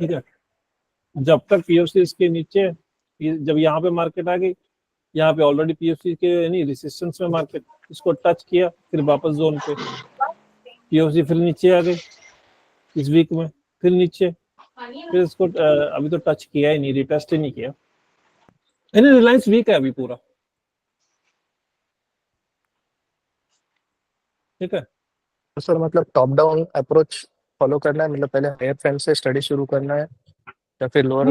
ठीक है, जब तक पीओसी इसके नीचे, जब यहाँ पे मार्केट आ गई, यहाँ पे ऑलरेडी पीओसी के यानी रेजिस्टेंस में मार्केट इसको टच किया, फिर वापस जोन पे पीओसी फिर नीचे आ गई इस वीक में, फिर नीचे, फिर इसको अभी तो टच किया ही नहीं, रिटेस्ट ही नहीं किया। यानी रिलायंस वीक है अभी पूरा। ठीक है, तो सर मतलब टॉप डाउन अप्रोच फॉलो करना है, मतलब पहले हायर फ्रेम से स्टडी शुरू करना है या फिर लोअर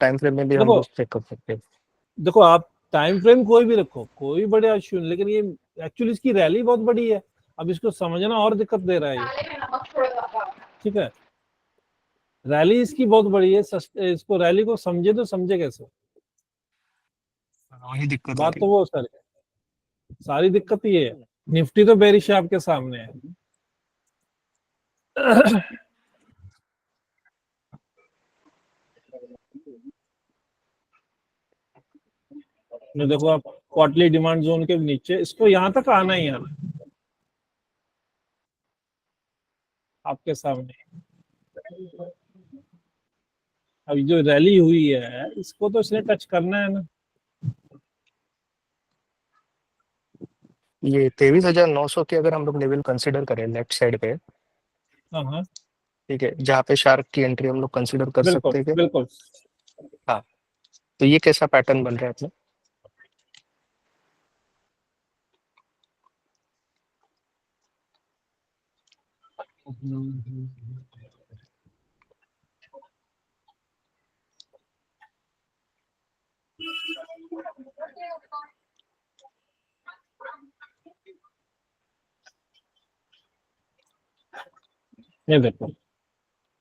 टाइम फ्रेम में भी हम देखो लोग चेक कर सकते हैं? देखो आप टाइम फ्रेम कोई भी रखो, कोई बड़े इश्यू नहीं, लेकिन ये एक्चुअली इसकी रैली बहुत बड़ी है, अब इसको समझना और दिक्कत दे रहा है ये। ठीक है, रैली इसकी बहुत बड़ी है, इसको रैली को समझे तो समझे कैसे, वही दिक्कत बात होती तो है। वो सारी दिक्कत ये है। निफ्टी तो बेरिश है आपके सामने है। ये देखो आप क्वार्टरली डिमांड जोन के नीचे, इसको यहाँ तक आना ही आना आपके सामने। अभी जो रैली हुई है इसको तो इसने टच करना है ना। ये 23,900 की अगर हम लोग लेवल कंसिडर करें लेफ्ट साइड पे, हाँ हाँ, ठीक है, जहाँ पे शार्क की एंट्री हम लोग कंसिडर कर बिल्कुल सकते हैं क्या? बिल्कुल। हाँ, तो ये कैसा पैटर्न बन रहा है अपने? ये देखो,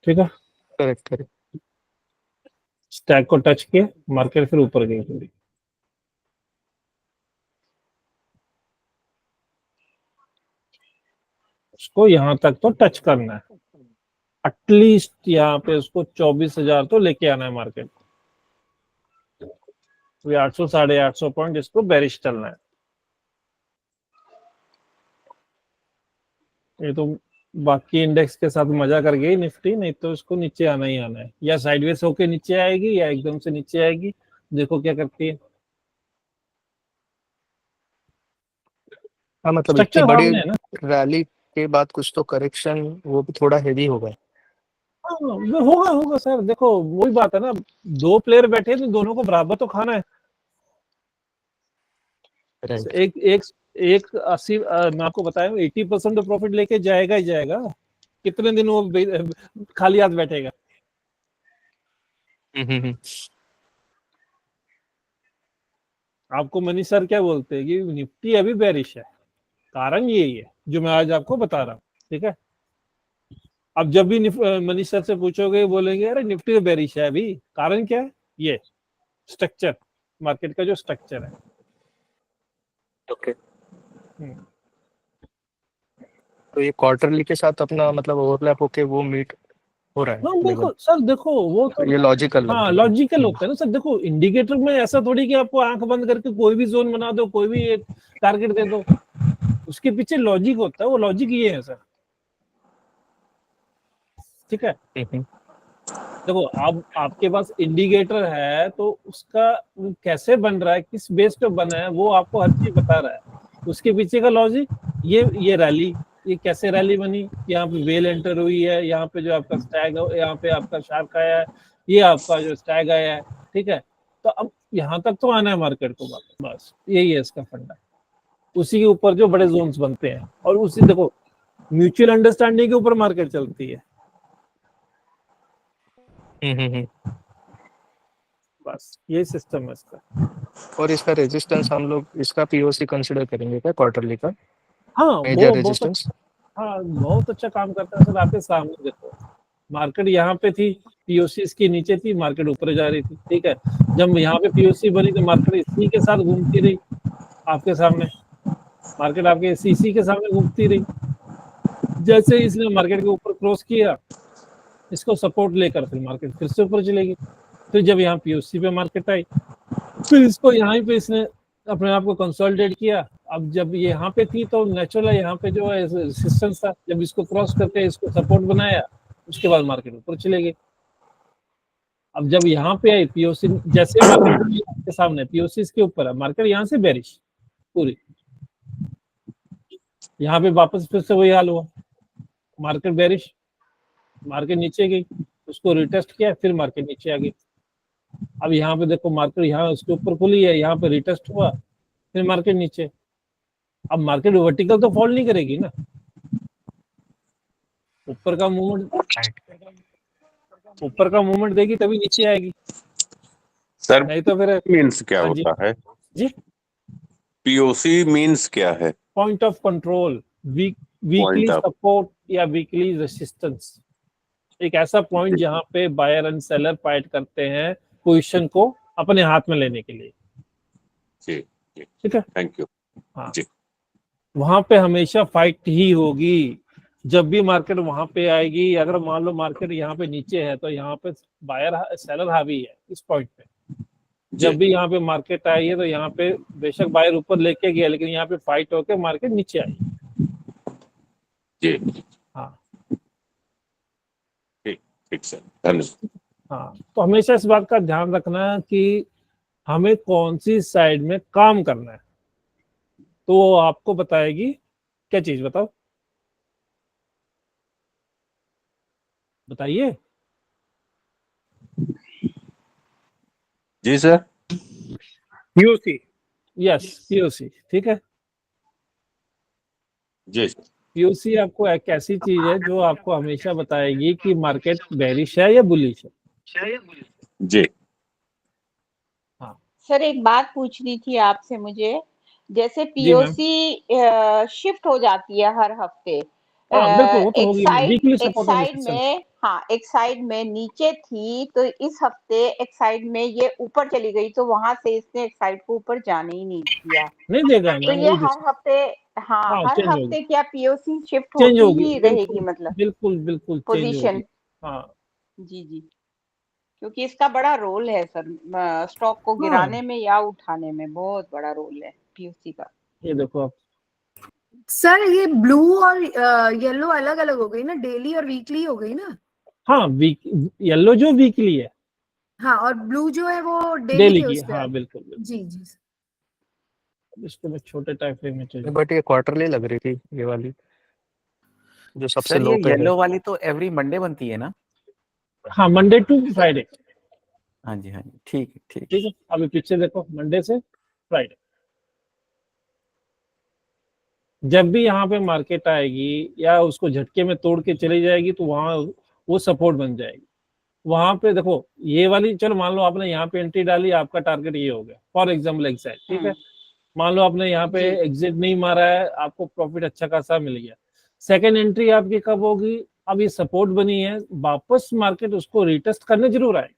ठीक है, करेक्ट करेक्ट। स्टैक को टच किया, मार्केट फिर ऊपर गई पूरी। उसको यहाँ तक तो टच करना है, एटलीस्ट यहाँ पे उसको 24,000 तो लेके आना है मार्केट। 800 850 पॉइंट इसको बेरिश चलना है। ये तो बाकी इंडेक्स के साथ मजा कर गई निफ्टी, नहीं तो इसको नीचे आना ही आना है, या साइडवेज होके नीचे आएगी या एकदम से नीचे आएगी, देखो क्या करती है। हाँ मतलब इतनी स्ट्रक्चर बड़ी सामने है ना। रैली के बाद कुछ तो करेक्शन वो भी थोड़ा हेवी होगा। हाँ, वो होगा होगा सर, देखो वही बात है ना, 2 प्लेयर बैठे तो दोनों को बराबर तो खाना है। राइट। एक एक एक 80, मैं आपको बताया 80% तो प्रॉफिट लेके जाएगा ही जाएगा। कितने दिन वो खाली हाथ बैठेगा। आपको मनीष सर क्या बोलते हैं कि निफ्टी अभी बेरिश है, कारण यही है जो मैं आज आपको बता रहा हूँ। ठीक है, अब जब भी मनीष सर से पूछोगे बोलेंगे अरे निफ्टी तो बेरिश है अभी, कारण क्या है? ये स्ट्रक्चर, मार्केट का जो स्ट्रक्चर है। ओके, हम्म। तो ये क्वार्टरली के साथ अपना मतलब ओवरलैप होके वो मीट हो रहा है हाँ लेवल, देखो सर, देखो वो तो ये लॉजिकल लग हाँ रहा है। लॉजिकल होता है ना सर। देखो इंडिकेटर में ऐसा थोड़ी कि आपको आंख बंद करके कोई भी जोन बना दो, कोई भी एक टारगेट दे दो, उसके पीछे लॉजिक होता है। वो लॉजिक ये है सर, ठीक है। हम्म, देखो अब आपके पास इंडिकेटर है तो उसका कैसे बन रहा है, किस बेस पे बना है, वो आपको हर चीज बता रहा है। उसके पीछे का लॉजिक, ये रैली, ये कैसे रैली बनी, यहाँ पे वेल एंटर हुई है, यहाँ पे जो आपका स्टैग, यहाँ पे आपका शार्क आया है, ये आपका जो स्टैग आया है, ठीक है। तो अब यहाँ तक तो आना है मार्केट को वापस, बस यही है इसका फंडा। उसी के ऊपर जो बड़े जोन्स बनते हैं, और उसी देखो म्यूचुअल अंडरस्टैंडिंग के ऊपर मार्केट चलती है, बस यही सिस्टम है इसका। और इसका रेजिस्टेंस हम लोग इसका पीओसी कंसीडर करेंगे क्या क्वार्टरली का हाँ मेजर वो बहुत, रेजिस्टेंस? हाँ बहुत अच्छा काम करता है सर। आपके सामने देखो, मार्केट यहाँ पे थी, पीओसी इसके नीचे थी, मार्केट ऊपर जा रही थी, ठीक है। जब यहाँ पे पीओसी बनी तो मार्केट इसी के साथ घूमती रही, आपके सामने मार्केट आपके सीसी के सामने घूमती रही। जैसे इसने मार्केट के ऊपर क्रॉस किया, इसको सपोर्ट लेकर फिर मार्केट फिर से ऊपर चलेगी। फिर जब यहाँ पीओसी पे मार्केट आई, फिर इसको यहाँ पे इसने अपने आप को कंसोलिडेट किया। अब जब ये यहाँ पे थी तो नेचुरल है, यहाँ पे जो है रेजिस्टेंस था, जब इसको क्रॉस करके इसको सपोर्ट बनाया, उसके बाद मार्केट ऊपर चलेगी। अब जब यहाँ पे आई पीओसी, जैसे मार्केट के सामने पीओसी इसके ऊपर है, मार्केट यहाँ से बेरिश पूरी, यहाँ पे वापस फिर से वही हाल हुआ, मार्केट बेरिश, मार्केट नीचे गई, उसको रिटेस्ट किया, फिर मार्केट नीचे आ गई। अब यहाँ पे देखो मार्केट यहाँ उसके ऊपर खुली है, यहाँ पे रिटेस्ट हुआ, फिर मार्केट नीचे। अब मार्केट वर्टिकल तो फॉल नहीं करेगी ना, ऊपर का मूवमेंट देगी तभी नीचे आएगी, सर नहीं तो फिर मीन्स क्या हाँ जी। होता है? जी, पीओसी मीन्स क्या है? Point of control, weekly Point of- support या वीकली रेसिस्टेंस, एक ऐसा पॉइंट जहां पे बायर एंड सेलर फाइट करते हैं पोजीशन को अपने हाथ में लेने के लिए, जी ठीक है। Thank you. हाँ जी। वहां पे हमेशा फाइट ही होगी। जब भी मार्केट वहां पे आएगी, अगर मान लो मार्केट यहाँ पे नीचे है तो यहाँ पे बायर सेलर हावी है इस पॉइंट पे। जब भी यहाँ पे मार्केट आई है तो यहाँ पे बेशक बायर ऊपर लेके गया, लेकिन यहाँ पे फाइट होके मार्केट नीचे आई। जी हाँ ठीक सर, धन्यवाद। हाँ, तो हमेशा इस बात का ध्यान रखना कि हमें कौन सी साइड में काम करना है, तो वो आपको बताएगी। क्या चीज बताओ, बताइए। जी सर। पीओसी, यस पीओसी, ठीक है। जी पीओसी आपको एक ऐसी चीज है जो आपको हमेशा बताएगी कि मार्केट बेरिश है या बुलिश है। जी। हाँ सर एक बात पूछनी थी आपसे मुझे, जैसे जी मैम। पीओसी शिफ्ट हो जाती है हर हफ्ते, हाँ बिल्कुल, वो तो एक होगी साइड वीकली एक सपोर्ट साइड में, हाँ एक साइड में नीचे थी तो इस हफ्ते एक साइड में ये ऊपर चली गई, तो वहां से इसने एक साइड को ऊपर जाने ही नहीं दिया। नहीं देगा तो मैम, ये वही हर हफ्ते, हाँ हाँ हर चेंज होगी, हफ्ते क्या पीओसी शिफ्ट चेंज होती होगी, ही रहेगी बिल्कुल मतलब बिल्कुल बिल्कुल चेंज पोजीशन? होगी। हाँ जी जी, क्योंकि इसका बड़ा रोल है सर, स्टॉक को गिराने में या उठाने में बहुत बड़ा रोल है पीओसी का। ये देखो आप, सर ये ब्लू और येलो अलग अलग हो गई ना, डेली और वीकली हो गई ना? हाँ वीक, येलो जो वीकली है, हाँ, और ब्लू जो है वो डेली डेली के की, उस पे हाँ है। बिल्कुल बिल्कुल। जी जी इसको मैं छोटे टाइम फ्रेम में चाहिए। बट ये क्वार्टरली लग रही थी ये वाली जो सबसे सर लो ये पे है। येलो वाली तो एवरी मंडे बनती है ना? हाँ मंडे टू फ्राइडे, हाँ जी ठीक है ठीक ठीक है। अभी पीछे देखो, मंडे से फ्राइडे, जब भी यहाँ पे मार्केट आएगी या उसको झटके में तोड़ के चली जाएगी तो वहां वो सपोर्ट बन जाएगी। वहां पे देखो ये वाली, चलो मान लो आपने यहाँ पे एंट्री डाली, आपका टारगेट ये हो गया फॉर एग्जाम्पल एग्जैक्ट, ठीक है। मान लो आपने यहाँ पे जी। एग्जिट नहीं मारा है, आपको प्रॉफिट अच्छा खासा मिल गया। सेकंड एंट्री आपकी कब होगी? अब ये सपोर्ट बनी है, वापस मार्केट उसको रिटेस्ट करने जरूर आए।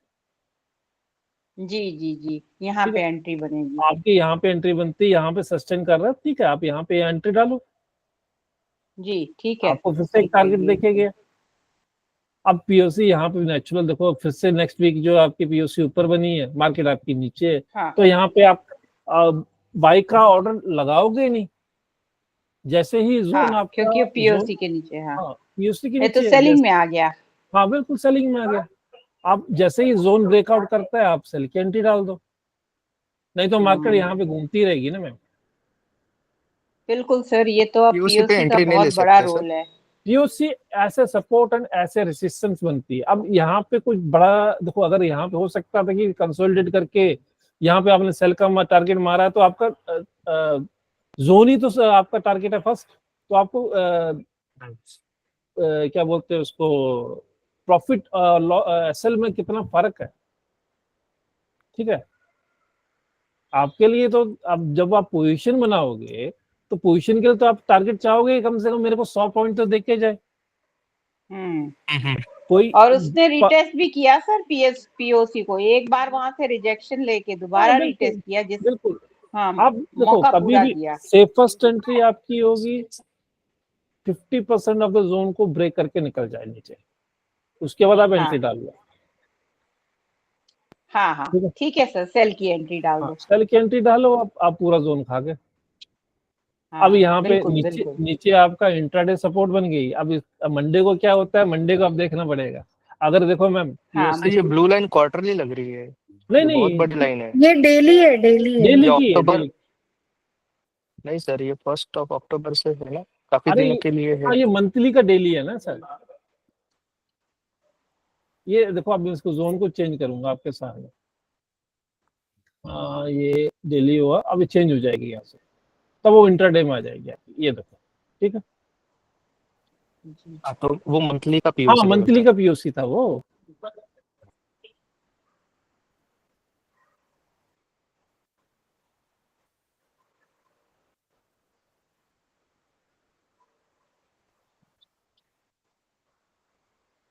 जी जी जी, यहाँ ठीक पे है, एंट्री बनेगी। आपकी यहाँ पे एंट्री बनती है, यहाँ पे सस्टेन कर रहा है, ठीक है, आप यहाँ पे एंट्री डालो, जी ठीक है, आपको फिर से एक टारगेट देखेगा। अब पीओसी यहाँ पे नेचुरल देखो, फिर से नेक्स्ट वीक जो आपकी पीओसी ऊपर बनी है, मार्केट आपकी नीचे है, हाँ तो यहाँ पे आप बाई का ऑर्डर लगाओगे नहीं। जैसे ही जोन हाँ, आपका क्योंकि जोन, पीओसी के नीचे, हाँ हाँ पीओसी के ये तो नीचे है, सेलिंग में आ गया। हाँ बिल्कुल सेलिंग में आ गया। आप जैसे ही जोन ब्रेकआउट करता है, आप सेल की एंट्री डाल दो, नहीं तो मार्केट यहाँ पे घूमती रहेगी ना मैम। बिल्कुल सर, ये तो अब पीओसी पे पीओसी का एंट्री नहीं ले बहुत बड़ा सकते सर। रोल है। पीओसी ऐसे सपोर्ट एंड ऐसे रेसिस्टेंस बनती है। अब यहाँ पे कुछ बड़ा देखो, अगर यहाँ पे हो सकता था कि कंसोलिडेट करके यहाँ पे आपने सेल का टारगेट मारा है, तो आपका जोन ही तो आपका टारगेट है फर्स्ट, तो आपको क्या बोलते हैं उसको, प्रॉफिट एसएल में कितना फर्क है, ठीक है। आपके लिए तो अब जब आप पोजीशन बनाओगे, तो पोजीशन के लिए तो आप टारगेट चाहोगे कम से कम मेरे को 100 पॉइंट तो देख के जाए कोई। और उसने रिटेस्ट भी किया सर पीओसी को, एक बार वहां से रिजेक्शन लेके दोबारा रिटेस्ट किया, जिस बिल्कुल हाँ आप देखो, मौका कभी पूरा भी किया। सेफेस्ट एंट्री आपकी होगी 50% ऑफ द जोन को ब्रेक करके निकल जाए नीचे, उसके बाद आप एंट्री डाल लो। हाँ हाँ ठीक है सर, सेल की एंट्री डाल दो। सेल की एंट्री डालो, आप पूरा जोन खा गए। हाँ, अब यहाँ पे बिल्कुल, नीचे बिल्कुल। नीचे आपका इंट्राडे सपोर्ट बन गई। अब मंडे को क्या होता है, मंडे को आप देखना पड़ेगा। अगर देखो मैम, हाँ, ये ब्लू लाइन क्वार्टरली लग रही है, नहीं ये बहुत नहीं, बड़ी लाइन है। ये डेली है, डेली है। डेली ये की है, अक्टूबर डेली। नहीं सर, ये 1 अक्टूबर से है ना, काफी अरे दिनों के लिए है। हाँ, ये मंथली का डेली है ना सर। ये देखो, अब इसको जोन को चेंज करूंगा आपके सामने। ये डेली हुआ, अब ये चेंज हो जाएगी यहाँ से, तब वो इंट्राडे में आ जाएगी आपकी, ये देखो, ठीक है। तो वो मंथली का हाँ पीओसी मंथली का पीओसी था वो।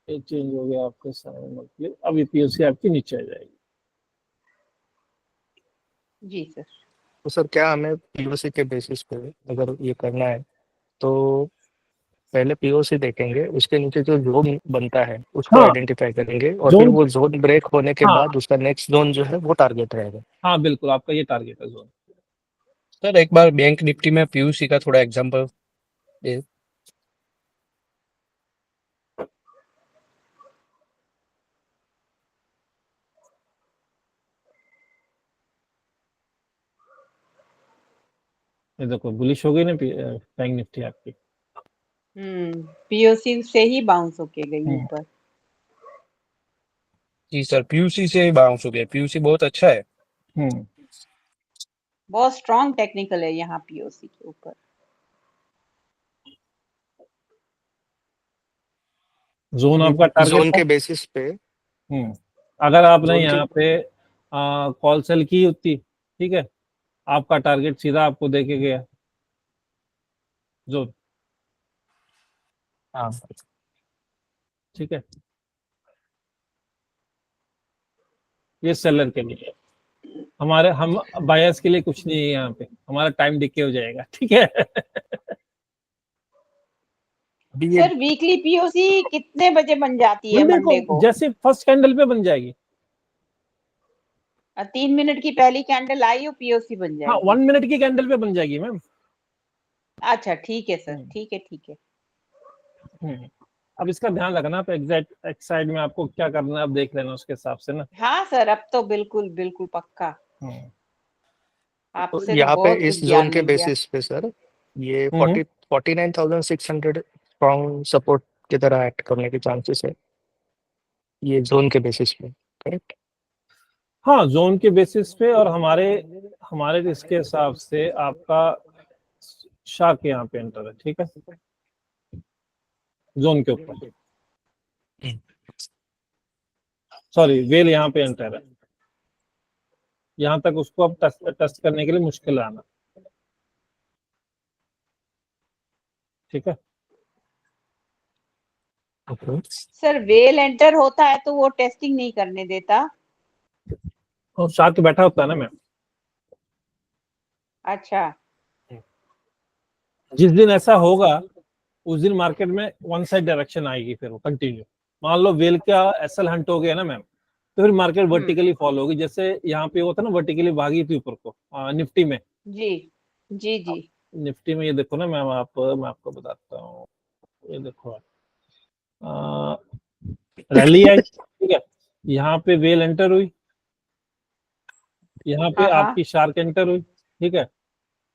ये चेंज हो गया आपके सामने मंथली, अब ये पीओसी आपकी नीचे आ जाएगी। जी सर। तो सर क्या हमें पीओसी के बेसिस पे अगर ये करना है, तो पहले पीओसी देखेंगे, उसके नीचे जो जोन बनता है उसको हाँ, आइडेंटिफाई करेंगे, और फिर जोन, वो जोन ब्रेक होने के हाँ बाद उसका नेक्स्ट जोन जो है वो टारगेट रहेगा। हाँ बिल्कुल, आपका ये टारगेट है जोन। सर एक बार बैंक निफ्टी में पीयूसी का थोड़ा एग्जांपल दे। ये देखो बुलिश हो गई ना बैंक निफ्टी आपकी। पीओसी से ही बाउंस होके गई ऊपर। जी सर, पीयूसी से बाउंस हो गया, पीयूसी बहुत अच्छा है। बहुत स्ट्रॉन्ग टेक्निकल है यहाँ पीओसी के ऊपर। जोन आपका टारगेट जोन था। के बेसिस पे अगर आपने जोन यहाँ पे कॉल सेल की होती, ठीक है, आपका टारगेट सीधा आपको देके गया जोन, हाँ ठीक है। ये सेलर के लिए, हम बायर्स के लिए कुछ नहीं है यहाँ पे, हमारा टाइम डिके हो जाएगा, ठीक है। सर वीकली पीओसी कितने बजे बन जाती है मंडे को? जैसे फर्स्ट कैंडल पे बन जाएगी। 3 मिनट की पहली कैंडल आई हो पीओसी बन जाएगी। हाँ 1 मिनट की कैंडल पे बन जाएगी मैम। अच्छा ठीक है सर, ठीक है, ठीक है। अब इसका ध्यान रखना, आप एग्जैक्ट साइड में आपको क्या करना है, आप देख लेना उसके हिसाब से ना। हाँ सर, अब तो बिल्कुल बिल्कुल पक्का। आपसे यहाँ तो पे बहुत इस कुछ जोन ज्ञान के मिल गया। बेसिस पे सर ये 49,600 स्ट्रॉन्ग सपोर्ट की तरह एक्ट करने के चांसेस है, ये जोन के बेसिस पे, करेक्ट? हाँ जोन के बेसिस पे, और हमारे इसके हिसाब से आपका शार्क यहाँ पे एंटर है, ठीक है, जोन के ऊपर, सॉरी वेल यहाँ पे एंटर है। यहाँ तक उसको अब टेस्ट करने के लिए मुश्किल आना, ठीक है। ओके सर वेल एंटर होता है तो वो टेस्टिंग नहीं करने देता। और शार्क के बैठा होता है ना मैम, अच्छा जिस दिन ऐसा होगा उस दिन मार्केट में वन साइड डायरेक्शन आएगी, फिर वो कंटिन्यू। मान लो वेल का एसएल हंट हो गया ना मैम, तो फिर मार्केट वर्टिकली फॉल होगी, जैसे यहाँ पे होता ना वर्टिकली भागी थी ऊपर को निफ्टी में। जी जी जी निफ्टी में ये देखो ना मैम, मैं आपको बताता हूँ, ये देखो रैली आई, ठीक है, यहाँ पे वेल एंटर हुई, यहाँ पे हाँ हाँ आपकी शार्क एंटर हुई, ठीक है,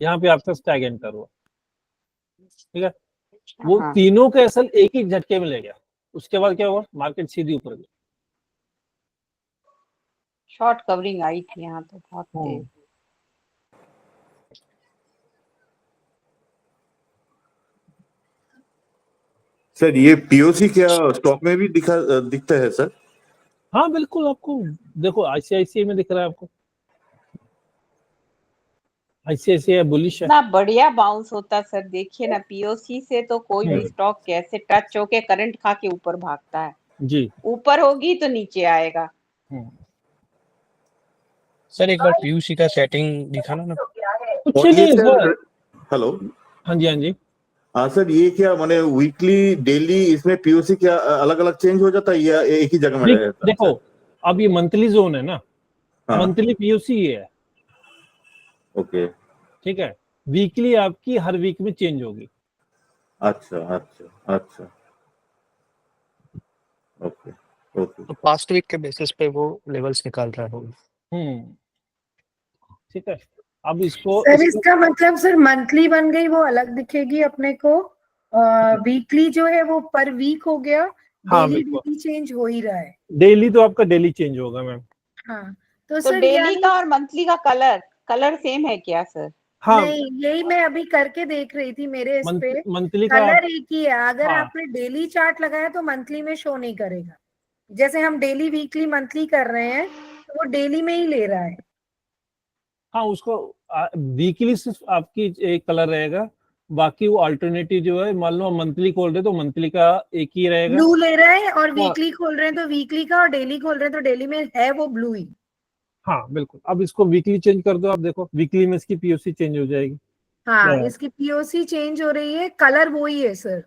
यहाँ पे आपका स्टैग एंटर हुआ, ठीक है। वो हाँ तीनों का एसएल एक ही झटके में ले गया, उसके बाद क्या हुआ, मार्केट सीधी ऊपर गई। शॉर्ट कवरिंग आई थी यहाँ तो बहुत तेज। सर ये पीओसी क्या स्टॉक में भी दिखता है सर? हाँ बिल्कुल, आपको देखो आईसीआईसीआई में दिख रहा है आपको, आईसीआईसीआई बुलिश है। ना बढ़िया बाउंस होता सर, देखिए ना पीओसी से तो कोई भी स्टॉक कैसे टच होके करंट खा के ऊपर भागता है। जी ऊपर होगी तो नीचे आएगा। सर एक बार पीयूसी का सेटिंग दिखाना ना। कुछ और ये नहीं सर, सर। हेलो, हाँ जी हाँ जी, हाँ सर, ये क्या माने वीकली डेली इसमें पीओसी क्या अलग अलग चेंज हो जाता है या एक ही जगह में रहता है? देखो अब ये मंथली जोन है ना, हाँ मंथली पीओसी ये है, ओके, ठीक है, वीकली आपकी हर वीक में चेंज होगी। अच्छा अच्छा अच्छा, ओके ओके, तो पास्ट वीक के बेसिस पे वो लेवल्स निकाल रहा होगा। ठीक है। अब इसको सर इसका मतलब सर मंथली बन गई वो अलग दिखेगी अपने को, वीकली जो है वो पर वीक हो गया, हाँ, डेली बिल्कुल। डेली चेंज हो ही रहा है। डेली तो आपका डेली चेंज होगा मैम। हाँ तो सर डेली यानी का और मंथली का कलर सेम है क्या सर? हाँ, नहीं, यही मैं अभी करके देख रही थी मेरे इस पे, मंथली का कलर एक ही है। अगर हाँ। आपने डेली चार्ट लगाया तो मंथली में शो नहीं करेगा, जैसे हम डेली वीकली मंथली कर रहे हैं तो वो डेली में ही ले रहा है। हाँ, उसको वीकली सिर्फ आपकी एक कलर रहेगा, बाकी वो अल्टरनेटिव जो है, मान लो मंथली खोल रहे तो मंथली का एक ही रहेगा। ब्लू ले रहा है और हाँ। वीकली खोल रहे हैं तो वीकली का, और डेली खोल रहे हैं तो डेली में है वो ब्लू ही। हाँ बिल्कुल, अब इसको वीकली चेंज कर दो, आप देखो वीकली में इसकी पीओसी चेंज हो जाएगी। हाँ इसकी पीओसी चेंज हो रही है, कलर वो ही है सर,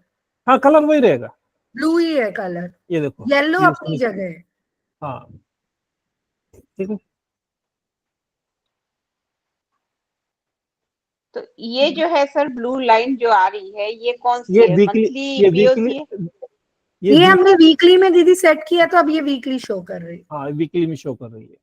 हाँ, कलर वही रहेगा, ब्लू ही है कलर, ये देखो येलो POC अपनी जगह है। हाँ ठीक है। तो ये जो है सर ब्लू लाइन जो आ रही है ये कौन सी ये है? वीकली, मंथली ये पीओसी वीकली, है? ये हमने वीकली में दीदी सेट किया तो अब ये वीकली शो कर रही है। हाँ वीकली में शो कर रही है।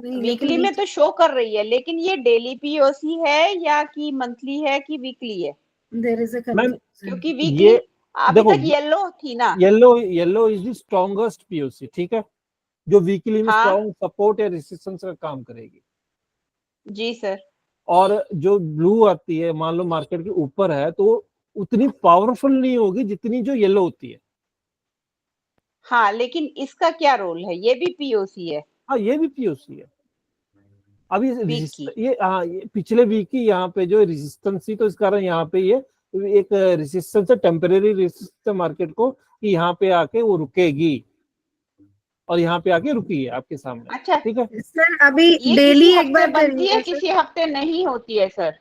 नहीं, वीकली में तो शो कर रही है, लेकिन ये डेली पीओसी है या कि मंथली है कि वीकली है? देयर इज अ मैम क्योंकि ये वीकली अभी देखो, तक येलो थी ना। Yellow is the strongest POC, ठीक है, जो वीकली में हाँ। स्ट्रॉन्ग सपोर्ट या रेजिस्टेंस का काम करेगी। जी सर। और जो ब्लू आती है, मान लो मार्केट के ऊपर है, तो उतनी पावरफुल नहीं होगी जितनी जो येलो होती है। हाँ लेकिन इसका क्या रोल है? ये भी पीओसी है? हाँ, ये भी पीओसी है। अभी वीक की। ये पिछले वीक की यहाँ पे जो रेजिस्टेंस थी, तो इस कारण यहाँ पे ये एक रेजिस्टेंस है, टेम्परेरी रेजिस्टेंस मार्केट को, कि यहाँ पे आके वो रुकेगी, और यहाँ पे आके रुकी है आपके सामने। अच्छा ठीक है, सर अभी ये डेली किसी एक बार हफ्ते बनती है, करिए किसी हफ्ते नहीं होती है सर?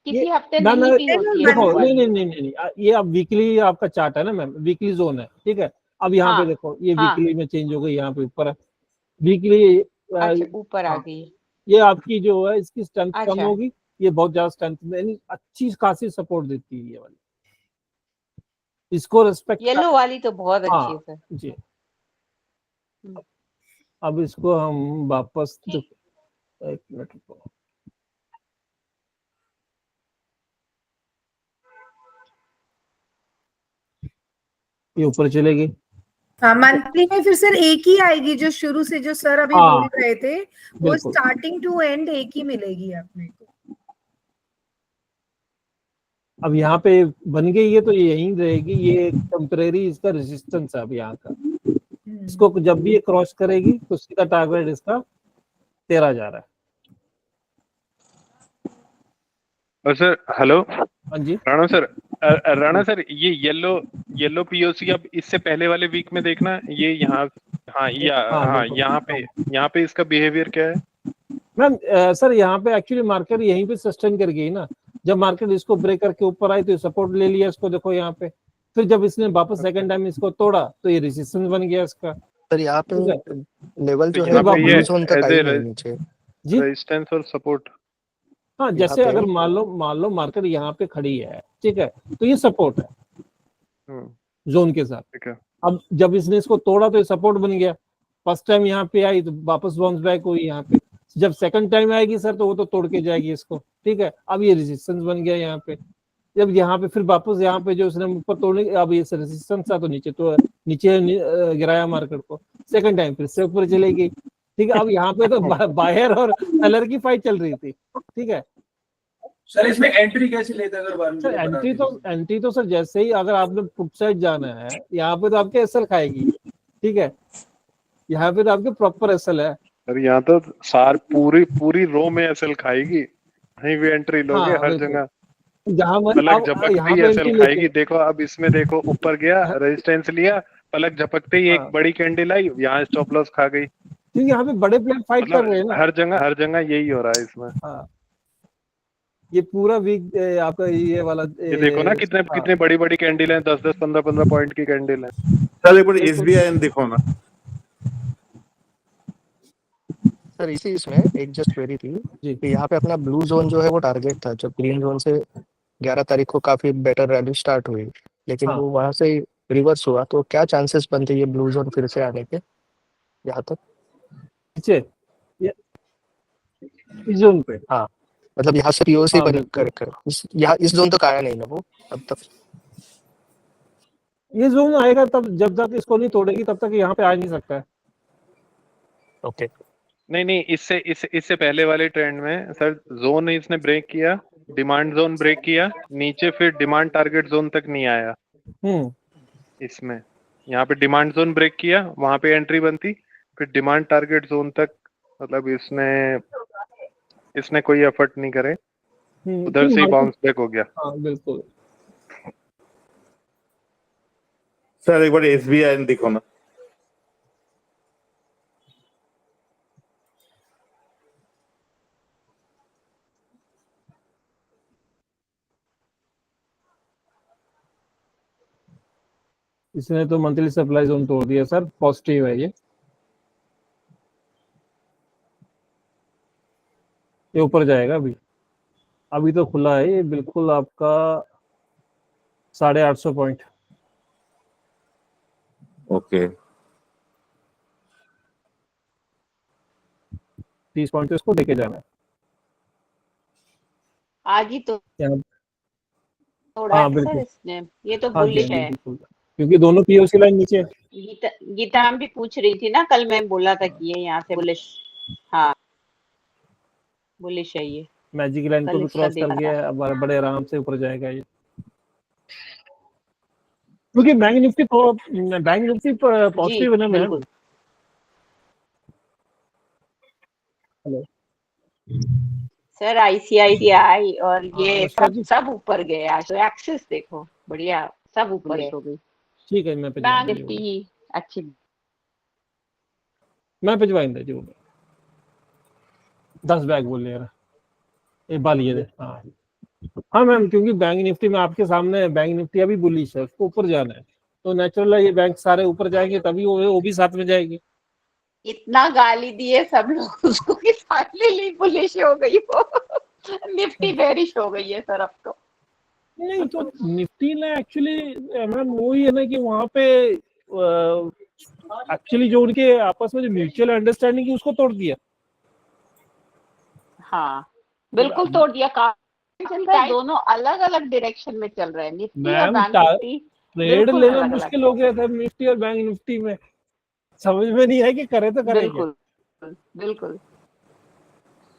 किसी ये हफ्ते मैम नहीं भी होती है देखो, ब्लू वाली? नहीं, ये अब वीकली आपका चार्ट है ना मैम, वीकली जोन है, ठीक है। अब यहाँ पे हाँ, देखो, ये हाँ। वीकली में चेंज हो गई, यहाँ पे ऊपर है वीकली। अच्छा ऊपर आ गई। ये आपकी जो है इसकी स्ट्रेंथ कम अच्छा। होगी, ये बहुत ज्यादा स्ट्रेंथ में, यानी अच्छी खासी सपोर्ट देती है ये वाली, इसको रिस्पेक्ट। येलो वाली तो बहुत अच्छी है हाँ सर। जी। अब इसको हम वापस एक मिनट रुको, ये ऊपर चलेगी। हाँ मंथली में फिर सर एक ही आएगी, जो शुरू से जो सर अभी हाँ, बोल रहे थे वो बिल्कुल। स्टार्टिंग टू एंड एक ही मिलेगी अपने को। अब यहाँ पे बन गई है तो ये यहीं रहेगी, ये टेम्परेरी इसका रेजिस्टेंस है अब यहाँ का, इसको जब भी ये क्रॉस करेगी तो सीधा टारगेट इसका 13 जा रहा है। और सर हेलो, हाँ जी, राणा सर, राणा सर, ये येलो पीओसी अब इससे पहले वाले वीक में देखना, ये यहाँ, हाँ बिल्कुल। यहाँ पे इसका बिहेवियर क्या है? मैम सर यहाँ पे एक्चुअली मार्केट यहीं पे सस्टेन कर गई ना, जब मार्केट इसको ब्रेक करके ऊपर आई तो सपोर्ट ले लिया इसको, देखो यहाँ पे, फिर जब इसने वापस सेकंड टाइम इसको तोड़ा तो ये रेजिस्टेंस बन गया इसका। सर यहाँ पे ठीक है। लेवल जो तो है यहाँ वो पे ब्लू ये जोन तक as आई a नहीं नीचे। जी रेजिस्टेंस और सपोर्ट। हाँ, यहाँ जैसे पे अगर मान लो मार्केट यहाँ पे खड़ी है, ठीक है, तो ये सपोर्ट है जोन के साथ। ठीक है। अब जब इसने इसको तोड़ा तो ये सपोर्ट बन गया, फर्स्ट टाइम यहाँ पे आई तो वापस बाउंस बैक हुई यहाँ पे, जब सेकंड टाइम आएगी सर तो वो तो तोड़ के जाएगी इसको, ठीक है। अब ये रेजिस्टेंस बन गया यहाँ पे, जब यहाँ पे फिर वापस यहाँ पे जो उसने ऊपर तोड़ने, अब ये रेजिस्टेंस था तो नीचे गिराया मार्केट को, सेकंड टाइम फिर से ऊपर चलेगी, ठीक है। अब यहाँ पे तो बायर और सेलर की फाइट चल रही थी, ठीक है सर। इसमें एंट्री कैसे लेते हैं अगर सर? एंट्री तो सर जैसे ही अगर आपने पुट साइड जाना है, यहाँ पे तो आपके एसएल खाएगी, ठीक है, यहाँ पे तो आपके प्रॉपर एसएल है। सर यहाँ तो पूरी रो में एसएल खाएगी, कहीं भी एंट्री लोगे हाँ, हर जगह जहाँ पलक झपकते ही एसएल एंट्री खाएगी। देखो अब इसमें देखो ऊपर गया, हाँ। रेजिस्टेंस लिया, पलक झपकते ही एक हाँ। बड़ी कैंडल आई, यहाँ स्टॉप लॉस खा गई। क्योंकि यहाँ पे बड़े प्लेयर फाइट कर रहे हैं ना, हर जगह यही हो रहा है इसमें। हाँ। ये पूरा वीक आपका ये वाला ये देखो ना कितने बड़ी कैंडल है, 10 15 पॉइंट की कैंडल है। सर एक बार एसबीआई दिखो ना सर इसी इसमें एक जस्ट क्वेरी थी कि यहाँ पे अपना ब्लू जोन जो है वो टारगेट था, जब ग्रीन जोन से 11 तारीख को काफी बेटर रैली स्टार्ट हुई, लेकिन हाँ। वो वहां से रिवर्स हुआ, तो क्या चांसेस बनते ये ब्लू जोन फिर से आने के यहाँ तक? नीचे इस जोन पे, हाँ मतलब यहाँ से पीओसी हाँ, बन कर यहाँ इस जोन तक आया नहीं ना वो अब तक। ये जोन आएगा तब, जब तक इसको नहीं तोड़ेगी तब तक यहाँ पे आ नहीं सकता है। ओके नहीं, इससे पहले वाले ट्रेंड में सर जोन इसने ब्रेक किया, डिमांड जोन ब्रेक किया नीचे, फिर डिमांड टारगेट जोन तक नहीं आया। इसमें यहाँ पे डिमांड जोन ब्रेक किया, वहां पे एंट्री बनती, फिर डिमांड टारगेट जोन तक, मतलब इसने कोई एफर्ट नहीं करे, उधर से ही बाउंस बैक हो गया। हाँ बिल्कुल। सर एक बार एसबीआई दिखो ना। इसने तो मंथली सप्लाई जोन तोड़ दिया सर, पॉजिटिव है ये ऊपर जाएगा। अभी तो खुला है ये बिल्कुल आपका 850 पॉइंट। ओके 30 पॉइंट तो इसको लेके जाना है आज ही तो यहाँ। तोड़ा हाँ है सर बिल्कुल। इसने, ये तो हाँ बुलिश जी, है। बिल्कुल, क्योंकि दोनों पीओसी लाइन नीचे है। गीता हम भी पूछ रही थी ना कल, मैं बोला था कि ये यहाँ से बुलिश, हाँ बुलिश है ये। मैजिक लाइन को कल भी इसका क्रॉस कर देखा गया है, अब बड़े आराम से ऊपर जाएगा ये, क्योंकि बैंक निफ्टी पॉजिटिव है ना मैम। बिल्कुल। हेलो सर आईसीआईसीआई और ये अच्छा जी। सब ऊपर गए आज तो, एक्सिस देखो बढ़िया सब ऊपर हो गई। ठीक है, मैं बैंक निफ्टी अच्छी, मैं भिजवाइंदा जी वो 10 बैग बोल रहा ये बाल ये दे। हाँ मैम, क्योंकि बैंक निफ्टी में आपके सामने बैंक निफ्टी अभी बुलिश है, उसको ऊपर जाना है, तो नेचुरल है ये बैंक सारे ऊपर जाएंगे तभी वो भी साथ में जाएगी। इतना गाली दिए सब लोग उसको कि फाइनली बुलिश हो गई वो निफ्टी बेरिश हो गई है सर अब तो। नहीं तो निफ्टी ने एक्चुअली मैम वही है ना कि वहाँ पे एक्चुअली जो उनके आपस में जो म्यूचुअल अंडरस्टैंडिंग की उसको तोड़ दिया। हाँ बिल्कुल तोड़ दिया, दोनों अलग अलग डायरेक्शन में चल रहे हैं निफ्टी और बैंक निफ्टी। ट्रेड लेना मुश्किल हो गया था निफ्टी और बैंक निफ्टी में, समझ में नहीं है कि करे तो करे। बिल्कुल बिल्कुल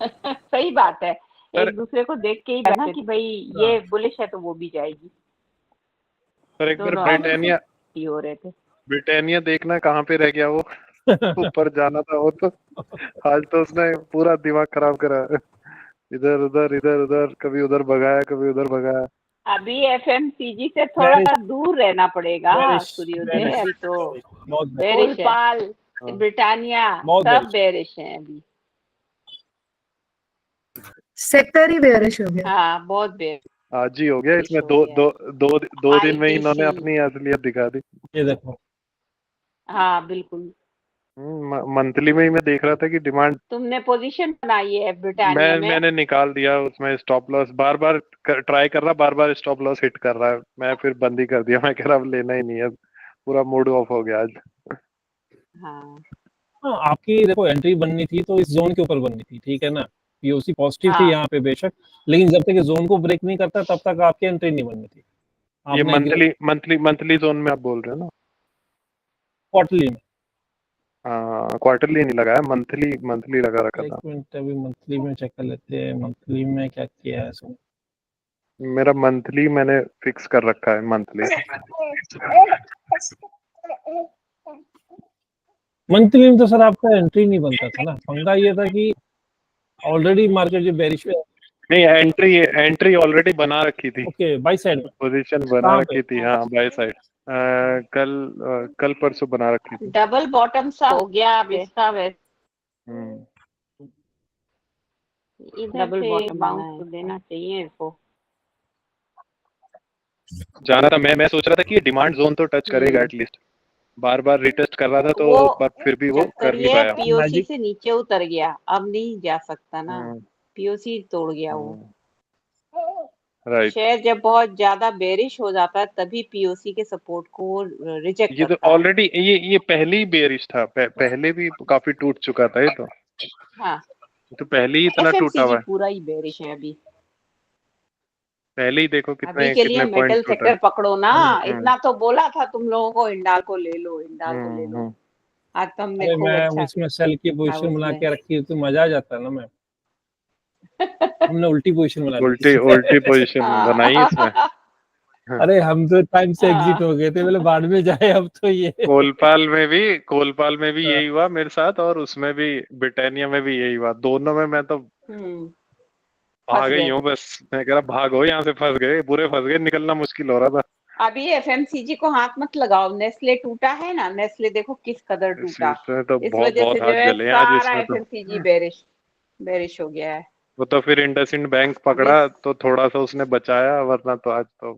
सही बात है, एक दूसरे को देख के ही ना कि भाई ये बुलिश है तो वो भी जाएगी। सर एक बार ब्रिटानिया हो रहे थे, ब्रिटानिया देखना कहाँ पे रह गया वो ऊपर जाना था वो, तो आज तो उसने पूरा दिमाग खराब करा, इधर उधर कभी उधर भगाया कभी उधर भगाया। अभी एफएमसीजी से थोड़ा Bearish, दूर रहना पड़ेगा। bearish, सूर्योदय bearish, अब तो बहुत बेरिश है, पाल, हाँ। ब्रिटानिया बहुत सब bearish। बेरिश हैं अभी। सेक्टर ही बेरिश हो गया। हाँ बहुत बेरिश आज ही हो गया इसमें, हो दो गया। दो दो दो दिन में इन्होंने ITC अपनी असलियत दिखा दी। ये देखो, हाँ बिल्कुल। मंथली में ही मैं देख रहा था कि डिमांड, तुमने पोजीशन बनाई है ब्रिटानिया में? मैंने निकाल दिया उसमें, स्टॉप लॉस बार बार ट्राई कर रहा, बार बार स्टॉप लॉस हिट कर रहा है, मैं फिर बंद ही कर दिया। मैं कह रहा अब लेना ही नहीं है, पूरा मूड ऑफ हो गया आज। हाँ हाँ, आपकी देखो एंट्री बननी थी तो इस जोन के ऊपर बननी थी, ठीक है ना। पीओसी पॉजिटिव थी हाँ। यहाँ पे बेशक, लेकिन जब तक जोन को ब्रेक नहीं करता तब तक आपकी एंट्री नहीं बननी थी। ये आपने मंथली जोन में आप बोल रहे हो ना? क्वार्टरली में, क्वार्टरली नहीं लगाया, मंथली लगा रखा एक था। मिनट अभी मंथली में चेक कर लेते हैं। मंथली में क्या किया है इसमें? मेरा मंथली मैंने फिक्स कर रखा है, मंथली। मंथली में तो सर आपका एंट्री नहीं बनता था ना। पंगा ये था कि ऑलरेडी मार्केट जो बेरिश है, नहीं, एंट्री ऑलरेडी बना रखी थी, ओके बाई साइड में पोजीशन बना कहाँ रखी थी। हाँ, बाय साइड। कल परसों बना रखी थी। डबल बॉटम सा हो गया अब इसका वैसे। इधर डबल से बॉटम बाउंस तो देना चाहिए इसको। जाना था, मैं सोच रहा था कि डिमांड जोन तो टच करेगा एटलीस्ट। बार बार रिटेस्ट कर रहा था तो वो पर फिर भी वो कर नहीं पाया। पीओसी से नीचे उतर गया, अब नहीं जा सकता ना। पीओसी तोड़ गया वो। राइट। शेयर जब बहुत ज्यादा बेरिश हो जाता है तभी पीओसी के सपोर्ट को रिजेक्ट ये तो करता है। ऑलरेडी ये पहले ही बेरिश था, पहले भी काफी टूट चुका था ये तो। हाँ, तो पहले ही इतना टूटा हुआ है। पूरा ही बेरिश है अभी। पहले ही देखो कितने अभी के लिए कितने मेटल पॉइंट टूटा सेक्टर पकड़ो ना। हम्म। इतना तो बोला था तुम लोगों को, हिंडाल्को ले लो, हिंडाल्को ले लो। आज तो हमने अरे खूब मैं अच्छा उसमें सेल की पोजीशन बना के रखी तो मजा आ जाता ना। मैं हमने उल्टी पोजीशन बना ली। उल्टी पोजीशन बनाई इसमें। अरे हम तो टाइम से हाँ। एग्जिट हो गए थे, बोले बाद में जाए। अब तो ये कोलपाल में भी यही हुआ मेरे साथ, और उसमें भी ब्रिटानिया में भी यही हुआ। दोनों में मैं तो भाग गई हूँ बस। मैं कह रहा भागो यहाँ से, फंस गए, निकलना मुश्किल हो रहा था। अभी एफएमसीजी को हाथ मत लगाओ। नेस्ले टूटा है ना, नेस्ले देखो किस कदर टूटा। इसमें तो इस बहुत वजह से जो हाथ है जले हैं आज सारा इसमें तो। एफएमसीजी बेरिश हो गया है। वो तो फिर इंडसइंड बैंक पकड़ा तो थोड़ा सा उसने बचाया, वरना तो आज तो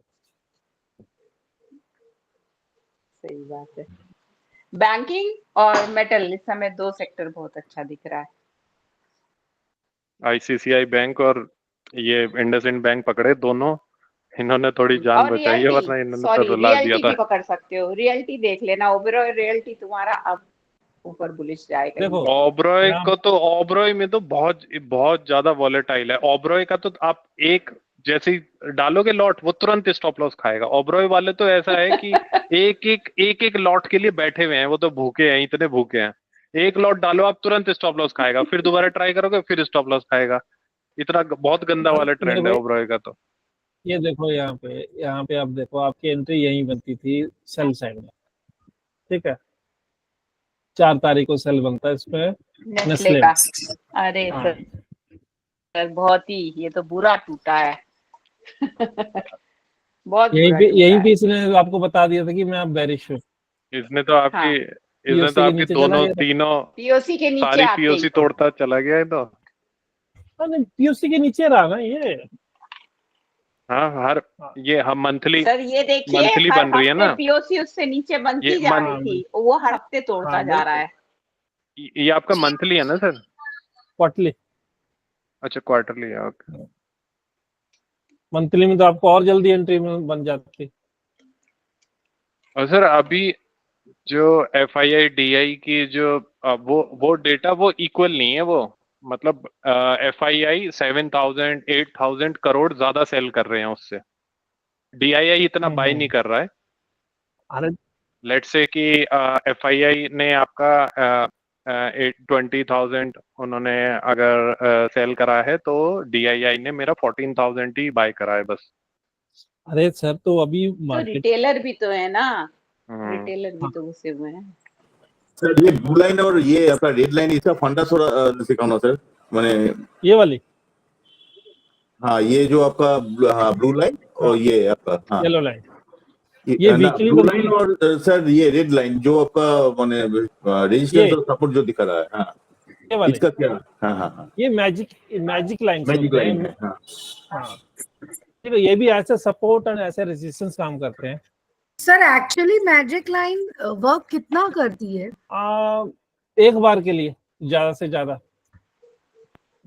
सही बात है। बैंकिंग और मेटल इस समय दो सेक्टर बहुत अच्छा दिख रहा है। आईसीआईसीआई बैंक और ये इंडसइंड बैंक पकड़े दोनों, इन्होंने थोड़ी जान और बचाई है, वरना इन्होंने तो रुला दिया रियल्टी था। भी पकड़ सकते हो। रियल्टी देख लेना, ओबेरॉय रियल्टी तुम्हारा अब ऊपर बुलिश जाएगा। देखो, ओबरॉय में तो बहुत ज्यादा वॉलेटाइल है। ओबरॉय का तो आप एक जैसे ही डालोगे लॉट, वो तुरंत स्टॉप लॉस खाएगा। ओबरॉय वाले तो ऐसा है कि एक लॉट के लिए बैठे हुए हैं, वो तो भूखे हैं, इतने भूखे हैं। एक लॉट डालो आप, तुरंत स्टॉप लॉस खाएगा, फिर दोबारा ट्राई करोगे, फिर स्टॉप लॉस खाएगा। इतना बहुत गंदा वाला ट्रेंड है ओबरॉय का तो। ये देखो यहाँ पे आप देखो, आपकी एंट्री यहीं बनती थी सेल साइड में, ठीक है। 4 तारीख को सेल बनता है इसमें नेस्ले का। अरे सर बहुत ही, ये तो बुरा टूटा है। बहुत यहीं पे इसने आपको बता दिया था कि मैं अब बेरिश हूँ। इसने तो आपकी दोनों तीनों पीओसी के नीचे सारी पीओसी तोड़ता चला गया है तो। पीओसी के नीचे रहा ना ये। हाँ, ये हम मंथली सर ये देखिए, मंथली बन रही है ना पीओसी उससे नीचे बनती जा रही थी, वो हर हफ्ते तोड़ता जा रहा है। ये आपका मंथली है ना सर? क्वार्टरली। अच्छा, क्वार्टरली है, ओके। मंथली में तो आपको और जल्दी एंट्री में बन जाती। और सर अभी जो एफआईआई डीआई की जो वो डेटा वो इक्वल नहीं है। वो मतलब एफआईआई 7,000 8,000 करोड़ ज्यादा सेल कर रहे हैं उससे। डीआईआई इतना बाय नहीं कर रहा है। अरे लेट्स से कि एफआईआई ने आपका 20,000 उन्होंने अगर सेल करा है, तो डीआईआई ने मेरा 14,000 ही बाय करा है बस। अरे सर तो अभी तो रिटेलर भी तो है ना, रिटेलर भी तो घुसे हुए हैं। सर ये ब्लू लाइन और ये आपका रेड लाइन, इसका फंडा थोड़ा सिखाना सर। मैंने ये वाली, हाँ, ये जो आपका ब्लू लाइन और ये आपका हाँ येलो लाइन, ये वीकली ब्लू लाइन और सर ये रेड लाइन जो आपका माने रेजिस्टेंस ये और सपोर्ट जो दिखा रहा है, हाँ ये वाले, इसका क्या? हाँ हाँ हाँ ये मैजिक लाइन मैजिक लाइन है, हाँ हाँ ठीक है, ये भी ऐसे सपोर्ट और ऐसे रेजिस्टेंस काम करते हैं। Sir actually magic line work कितना करती है? एक बार के लिए ज्यादा से ज्यादा।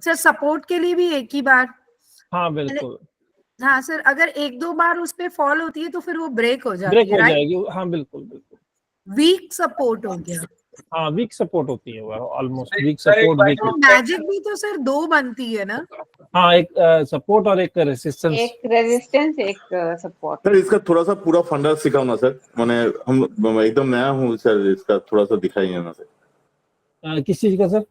सर सपोर्ट के लिए भी एक ही बार? हाँ बिल्कुल, हाँ सर, अगर एक दो बार उस पे फॉल होती है तो फिर वो ब्रेक हो जाती ब्रेक है, हो राइट? जाएगी, हाँ बिल्कुल बिल्कुल। वीक सपोर्ट हो गया। हाँ वीक सपोर्ट होती है वो, ऑलमोस्ट वीक सर, एक सपोर्ट बार वीक। तो मैजिक भी तो सर दो बनती है ना? हाँ, एक सपोर्ट और एक रेसिस्टेंस। एक रेजिस्टेंस एक सपोर्ट। सर इसका थोड़ा सा पूरा फंडा सिखाओ ना सर, मैंने हम एकदम नया हूँ सर, इसका थोड़ा सा दिखाइए ना सर। किस चीज का sir?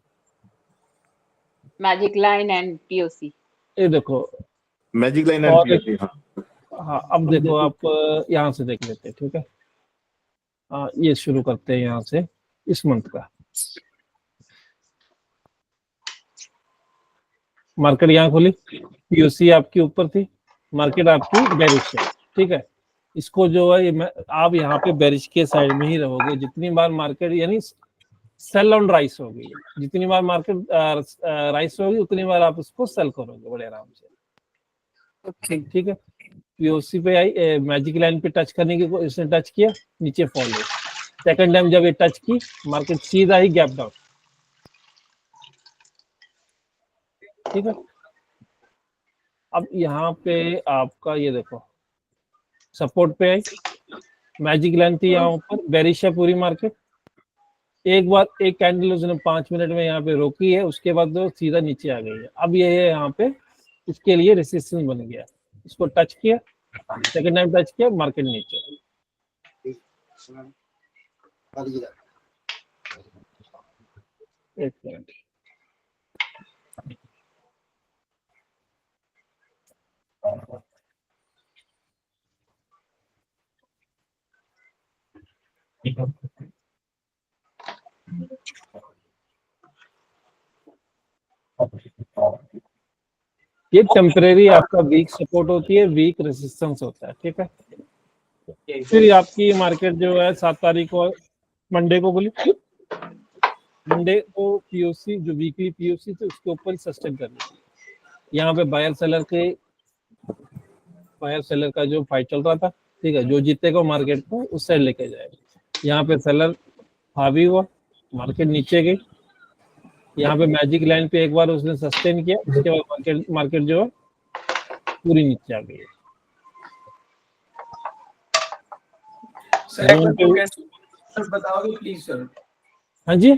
Magic line and POC. ये देखो मैजिक लाइन और एंड हाँ हाँ, अब देखो आप यहाँ से देख लेते हैं, ठीक है। ये शुरू करते हैं यहाँ से, इस मंथ का मार्केट यहाँ खुली, पीओसी आपकी ऊपर थी, मार्केट आपकी बेरिश है, ठीक है। इसको जो है आप यहाँ पे बेरिश के साइड में ही रहोगे, जितनी बार मार्केट यानी सेल ऑन राइस होगी, जितनी बार मार्केट राइस होगी उतनी बार आप उसको सेल करोगे बड़े आराम से, ठीक है। पीओसी पे आई, मैजिक लाइन पे टच करने की इसने टच किया, नीचे फॉल हो। सेकंड टाइम जब ये टच की, मार्केट सीधा ही गैप डाउन, ठीक है। अब यहाँ पे आपका ये देखो सपोर्ट पे आई, मैजिक लाइन थी यहाँ ऊपर, बेरिश है पूरी मार्केट। एक बार एक कैंडल उसने 5 मिनट में यहाँ पे रोकी है, उसके बाद तो सीधा नीचे आ गई है। अब ये है यहाँ पे इसके लिए रेसिस्टेंस बन गया, इसको टच किया, सेकंड टाइम टच किया, मार्केट नीचे। एक मिनट, ये टेम्परेरी आपका वीक सपोर्ट होती है, वीक रेजिस्टेंस होता है, ठीक है। फिर आपकी मार्केट जो है 7 तारीख को मंडे को खुली, मंडे को पीओसी जो वीकली पीओसी थे उसके ऊपर ही सस्टेन कर ली। यहाँ पे बायर सेलर का जो फाइट चल रहा था, ठीक है, जो जीतेगा मार्केट को उस साइड लेके जाएगा। यहाँ पे सेलर हावी हुआ, मार्केट नीचे गई। यहाँ पे मैजिक लाइन पे एक बार उसने सस्टेन किया, उसके बाद मार्केट जो है पूरी नीचे आ गई। सर बताओगे प्लीज सर? हाँ जी,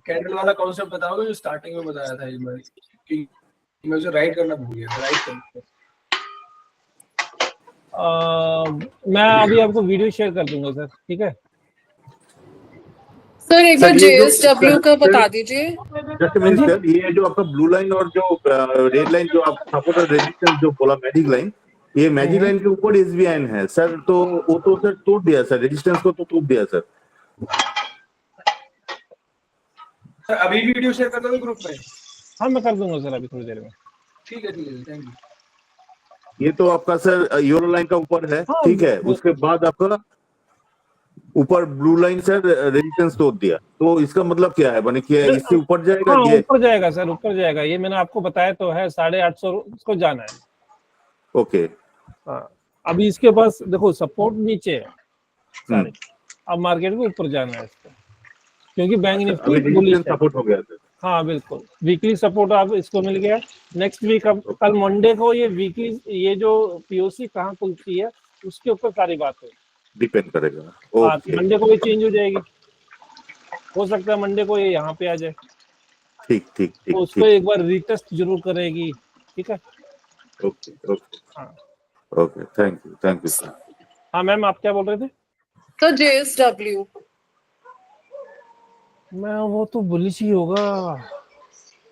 कैंडल वाला कॉन्सेप्ट बताओगे जो स्टार्टिंग में बताया था एक बार, कि मैं उसे राइट करना भूल गया, राइट करना। मैं अभी आपको वीडियो शेयर कर दूंगा सर, ठीक है। सर एक बार JSW का बता दीजिए। जस्ट मिनट सर, ये जो आपका ब्लू लाइन और जो रेड लाइन जो आप सपोर्ट और रेजिस्टेंस जो बोला मैजिक लाइन, ये मैजिक लाइन के ऊपर SBI है सर, तो वो तो सर तोड़ दिया सर, रेजिस्टेंस को तो तोड़ दिया सर। सर अभी वीडियो शेयर कर दोगे ग्रुप में? हाँ मैं कर दूंगा सर अभी थोड़ी देर में। ठीक है थैंक यू। ये तो आपका सर यूरो लाइन का ऊपर है, हाँ, ठीक है। उसके बाद आपका ऊपर ब्लू लाइन सर रेजिस्टेंस तोड़ दिया, तो इसका मतलब क्या है, माने क्या इससे ऊपर जाएगा? हाँ ये ऊपर जाएगा सर, ऊपर जाएगा। ये मैंने आपको बताया तो है, 850 को जाना है। ओके, हाँ अभी इसके पास देखो सपोर्ट नीचे है सारे, अब मार्केट को ऊपर जाना है इसको, क्योंकि बैंक निफ्टी बुलिश है। सपोर्ट हो गया सर। हाँ बिल्कुल, वीकली सपोर्ट आप इसको मिल गया। नेक्स्ट वीक अब कल मंडे को ये वीकली ये जो पीओसी कहाँ खुलती है उसके ऊपर सारी बात है, डिपेंड करेगा। ओके, मंडे को भी चेंज हो जाएगी, हो सकता है मंडे को ये यहाँ पे आ जाए, ठीक ठीक ठीक, तो उसको एक बार रीटेस्ट जरूर करेगी, ठीक है। ओके ओके हाँ ओके, थैंक यू सर। हाँ मैम आप क्या बोल रहे थे? तो JSW मैं वो तो बुलिश ही होगा।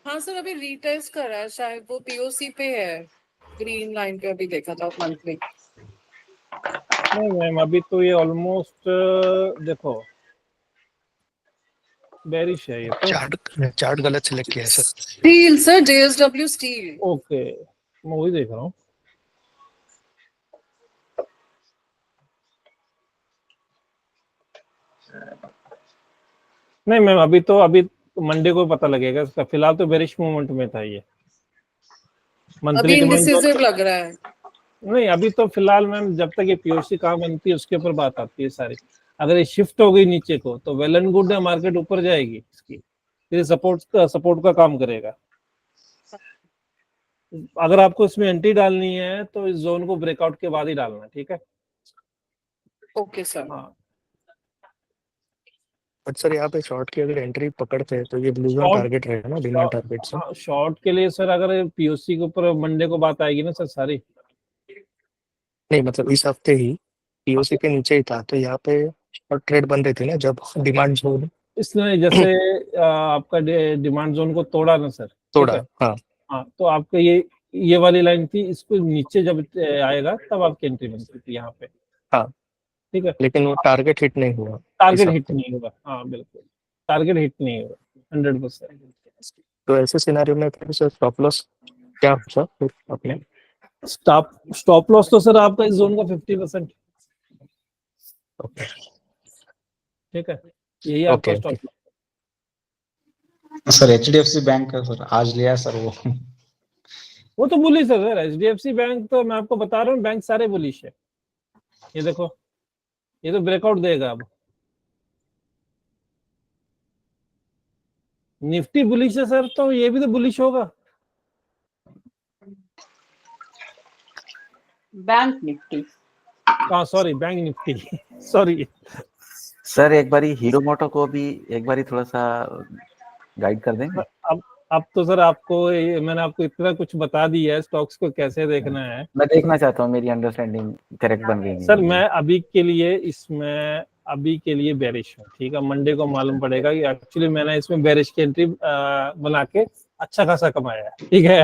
हाँ सर अभी रीटेस्ट कर रहा है, शायद वो पीओसी पे है, ग्रीन लाइन पे अभी देखा था मंथली। नहीं मैम अभी तो ये ऑलमोस्ट देखो बेरिश है, ये तो चार्ट गलत सिलेक्ट किया है sir. Steel sir, JSW steel. Okay मैं वही देख रहा हूँ। नहीं मैम, अभी मंडे को पता लगेगा इसका, फिलहाल तो बेरिश मूवमेंट में था ये मंथली अभी डिमांड। इंडिसिसिव लग रहा है। नहीं अभी तो फिलहाल मैम, जब तक ये पीओसी कहाँ बनती है उसके ऊपर बात आती है सारी। अगर ये शिफ्ट हो गई नीचे को तो वेल एंड गुड है, मार्केट ऊपर जाएगी इसकी, ये सपोर्ट का काम करेगा। अगर आपको इसमें एंट्री डालनी है तो इस जोन को ब्रेकआउट के बाद ही डालना है, ठीक है। Okay sir. हाँ बट सर यहाँ पे शॉर्ट की अगर एंट्री पकड़ते हैं तो ये ब्लू जोन टारगेट रहेगा ना डिमांड टारगेट से। शॉर्ट के लिए सर अगर पीओसी के ऊपर मंडे को बात आएगी ना सर सारी, नहीं मतलब इस हफ्ते ही पीओसी के नीचे ही था तो यहाँ पे शॉर्ट ट्रेड बन रही थी ना जब डिमांड जोन इसने जैसे आपका डिमांड जोन को तोड़ा ना सर, तोड़ा। ठीक है? हाँ तो आपका ये वाली लाइन थी, इसको नीचे जब आएगा तब आपकी एंट्री बन सकती थी यहाँ पे। हाँ ठीक है, लेकिन वो टारगेट हिट नहीं हुआ। टारगेट हिट नहीं होगा। हाँ बिल्कुल, टारगेट हिट नहीं होगा 100%। तो ऐसे सिनेरियो में फिर सर स्टॉप लॉस क्या होगा फिर अपने? स्टॉप लॉस तो सर आपका इस जोन का 50%। ओके ठीक है, यही आपका stop loss. Sir HDFC bank है सर, आज लिया सर वो तो बुलिश है सर, HDFC बैंक तो मैं आपको बता रहा हूँ, बैंक सारे बुलिश है। ये देखो, ये तो ब्रेकआउट देगा अब। निफ्टी बुलिश है सर, तो ये भी तो बुलिश होगा। बैंक निफ्टी, हाँ sorry, bank Nifty sorry sir एक बारी हीरो मोटो को भी एक बारी थोड़ा सा गाइड कर देंगे। अब तो सर मैंने आपको इतना कुछ बता दिया है स्टॉक्स को कैसे देखना है। मैं देखना चाहता हूँ मेरी अंडरस्टैंडिंग करेक्ट बन गई। सर मैं अभी के लिए बेरिश हूँ, ठीक है। मंडे को मालूम पड़ेगा कि एक्चुअली मैंने इसमें बेरिश की एंट्री बना के अच्छा खासा कमाया है, ठीक है।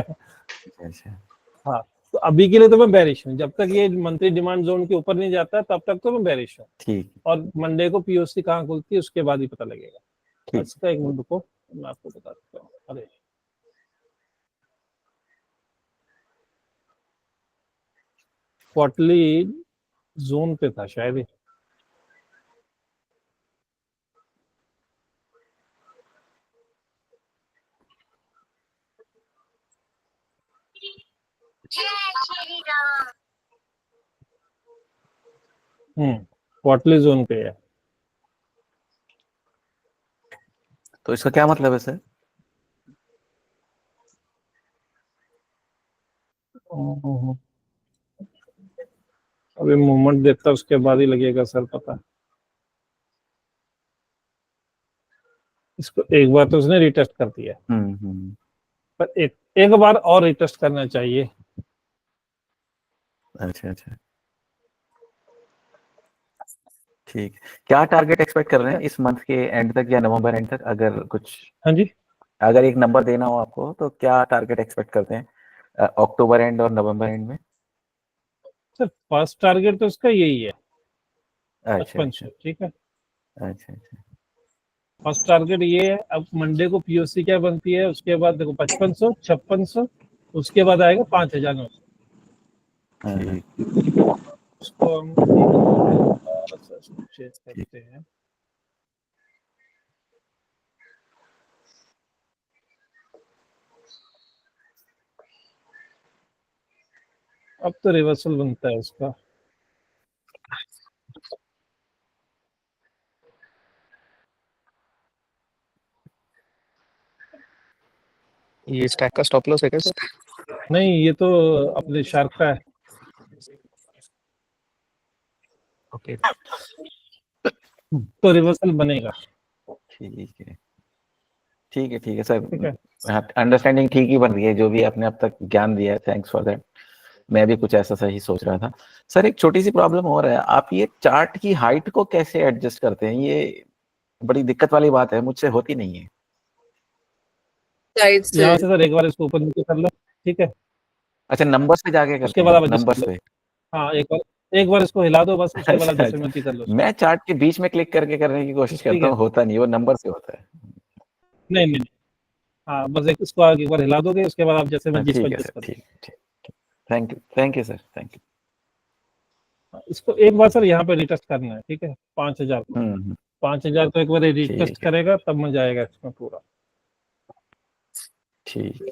हाँ तो अभी के लिए तो मैं बेरिश हूँ, जब तक ये मंथली डिमांड जोन के ऊपर नहीं जाता तब तक तो मैं बेरिश हूँ। ठीक। और मंडे को पीओसी कहाँ खुलती है उसके बाद ही पता लगेगा। इसका एक मिनट रुको, मैं आपको बता देता हूँ। अरे क्वार्टरली जोन पे था शायद। क्वार्टरली जोन पे है। तो इसका क्या मतलब है सर? अभी मूवमेंट देखता उसके बाद ही लगेगा सर पता। इसको एक बार तो उसने रिटेस्ट कर दिया, पर एक बार और रिटेस्ट करना चाहिए। अच्छा ठीक। क्या टारगेट एक्सपेक्ट कर रहे हैं इस मंथ के एंड तक या नवंबर एंड तक? अगर कुछ, हाँ जी, अगर एक नंबर देना हो आपको तो क्या टारगेट एक्सपेक्ट करते हैं अक्टूबर एंड और नवंबर एंड में? सर फर्स्ट टारगेट तो इसका यही है, अच्छा 5500, ठीक है। अच्छा फर्स्ट टारगेट ये है। अब मंडे को पीओसी क्या बनती है, उसके बाद देखो 5500, 5600, उसके बाद आएगा 5000। उसको हम चेक करते हैं। अब तो रिवर्सल बनता है उसका। ये स्टैक का स्टॉप लॉस है क्या सर? नहीं, ये तो अपने शार्क का है। ओके तो रिवर्सल बनेगा। ठीक है सर, अंडरस्टैंडिंग ठीक ही बन रही है। जो भी आपने अब तक ज्ञान दिया है, थैंक्स फॉर दैट। मैं भी कुछ ऐसा सही सोच रहा था। सर एक छोटी सी प्रॉब्लम हो रहा है, आप ये चार्ट की हाइट को कैसे एडजस्ट करते हैं? ये बड़ी दिक्कत वाली बात है, मुझसे होती नहीं है। यहाँ से सर एक बार इसको ऊपर नीचे कर लो, ठीक है। अच्छा, नंबर्स पे जाके करते उसके बाद आप हैं, एडजस्ट नंबर्स कर लो। पे। हाँ एक बार इसको हिला दो बस, उसके बाद अच्छा, एडजस्टमेंट कर लो। मैं चार्ट के बीच में क्लिक करके करने की कोशिश करता हूँ, होता नहीं, वो नंबर से होता है। नहीं, हाँ बस इसको एक बार हिला दोगे, उसके बाद आप जैसे मैं ठीक है सर, ठीक। Thank you sir, thank you. इसको एक बार सर यहाँ पे रिटेस्ट करना है, ठीक है, 5000। 5000 को एक बार रीटेस्ट ठीक है करेगा तब मजा आएगा इसमें पूरा। ठीक है।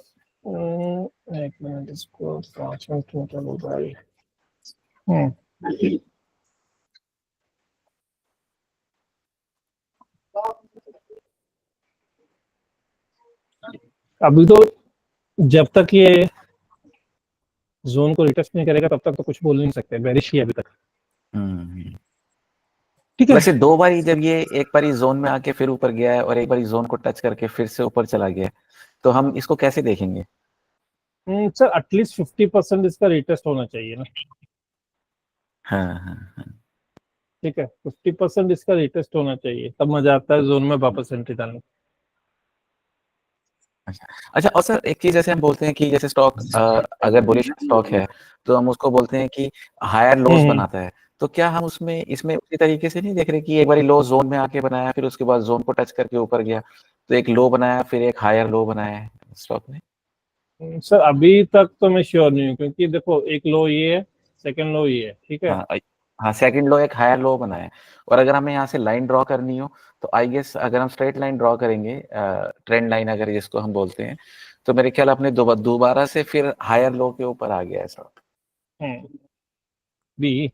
एक मिनट, इसको 5 मिनट टोटल हो जाए। अभी तो जब तक ये जोन को रिटेस्ट नहीं करेगा तब तक तो कुछ बोल नहीं सकते, बेरिश ही है अभी तक। ठीक है, वैसे 2 बार जब ये एक बार जोन में आके फिर ऊपर गया है और एक बार जोन को टच करके फिर से ऊपर चला गया है, तो हम इसको कैसे देखेंगे? सर एटलीस्ट 50% इसका रिटेस्ट होना चाहिए ना। हाँ। ठीक है, 50% इसका रिटेस्ट होना चाहिए, तब मजा आता है जोन में वापस एंट्री डालने। अच्छा, और सर एक चीज जैसे हम बोलते हैं कि जैसे स्टॉक अगर बुलिश स्टॉक है तो हम उसको बोलते हैं कि हायर लोज बनाता है, तो क्या हम उसमें इसमें उसी तरीके से नहीं देख रहे कि एक बार लो जोन में आके बनाया फिर उसके बाद जोन को टच करके ऊपर गया, तो एक लो बनाया फिर एक हायर लो बनाया है स्टॉक ने? सर अभी तक तो मैं श्योर नहीं हूँ, क्योंकि देखो एक लो ये है, सेकंड लो ये है, ठीक है। हाँ, सेकंड लो एक हायर लो बनाया है, और अगर हमें यहाँ से लाइन ड्रॉ करनी हो तो आई गेस अगर हम स्ट्रेट लाइन ड्रॉ करेंगे, ट्रेंड लाइन अगर जिसको हम बोलते हैं, तो मेरे ख्याल अपने दोबारा से फिर हायर लो के ऊपर आ गया ऐसा। बी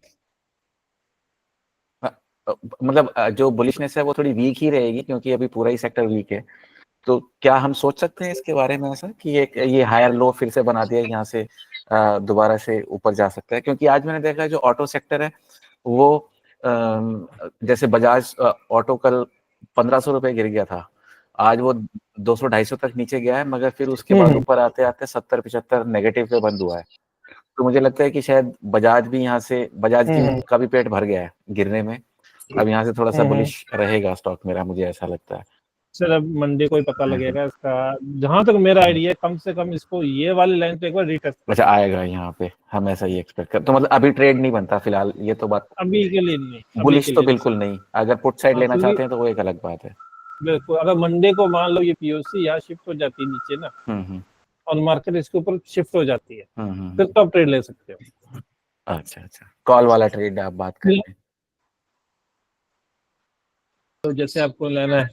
मतलब जो बुलिशनेस है वो थोड़ी वीक ही रहेगी क्योंकि अभी पूरा ही सेक्टर वीक है, तो क्या हम सोच सकते हैं इसके बारे में ऐसा कि एक ये हायर लो फिर से बना दिया, यहाँ से दोबारा से ऊपर जा सकता है? क्योंकि आज मैंने देखा है जो ऑटो सेक्टर है वो जैसे बजाज ऑटो कल 1500 रुपए गिर गया था, आज वो 200-250 तक नीचे गया है, मगर फिर उसके बाद ऊपर आते आते 70-75 नेगेटिव पे बंद हुआ है। तो मुझे लगता है कि शायद बजाज भी यहाँ से का भी पेट भर गया है गिरने में, अब यहाँ से थोड़ा सा बुलिश रहेगा स्टॉक मेरा, मुझे ऐसा लगता है। सर अब मंडे को ही पता लगेगा इसका, जहां तक मेरा आइडिया, कम से कम इसको ये वाली लाइन पे एक बार रिटेस्ट। अच्छा, आएगा यहाँ पे, हम ऐसा ही एक्सपेक्ट कर, तो मतलब अभी ट्रेड नहीं बनता फिलहाल, ये तो बात अभी के लिए नहीं, बुलिश तो बिल्कुल नहीं, अगर पुट साइड लेना चाहते हैं तो वो एक अलग बात है। बिल्कुल, अगर मंडे को मान लो ये पीओसी यहाँ शिफ्ट हो जाती है नीचे ना, और मार्केट इसके ऊपर शिफ्ट हो जाती है, फिर तो आप ट्रेड ले सकते हो। अच्छा, कॉल वाला ट्रेड आप बात कर रहे हैं, तो जैसे आपको लेना है।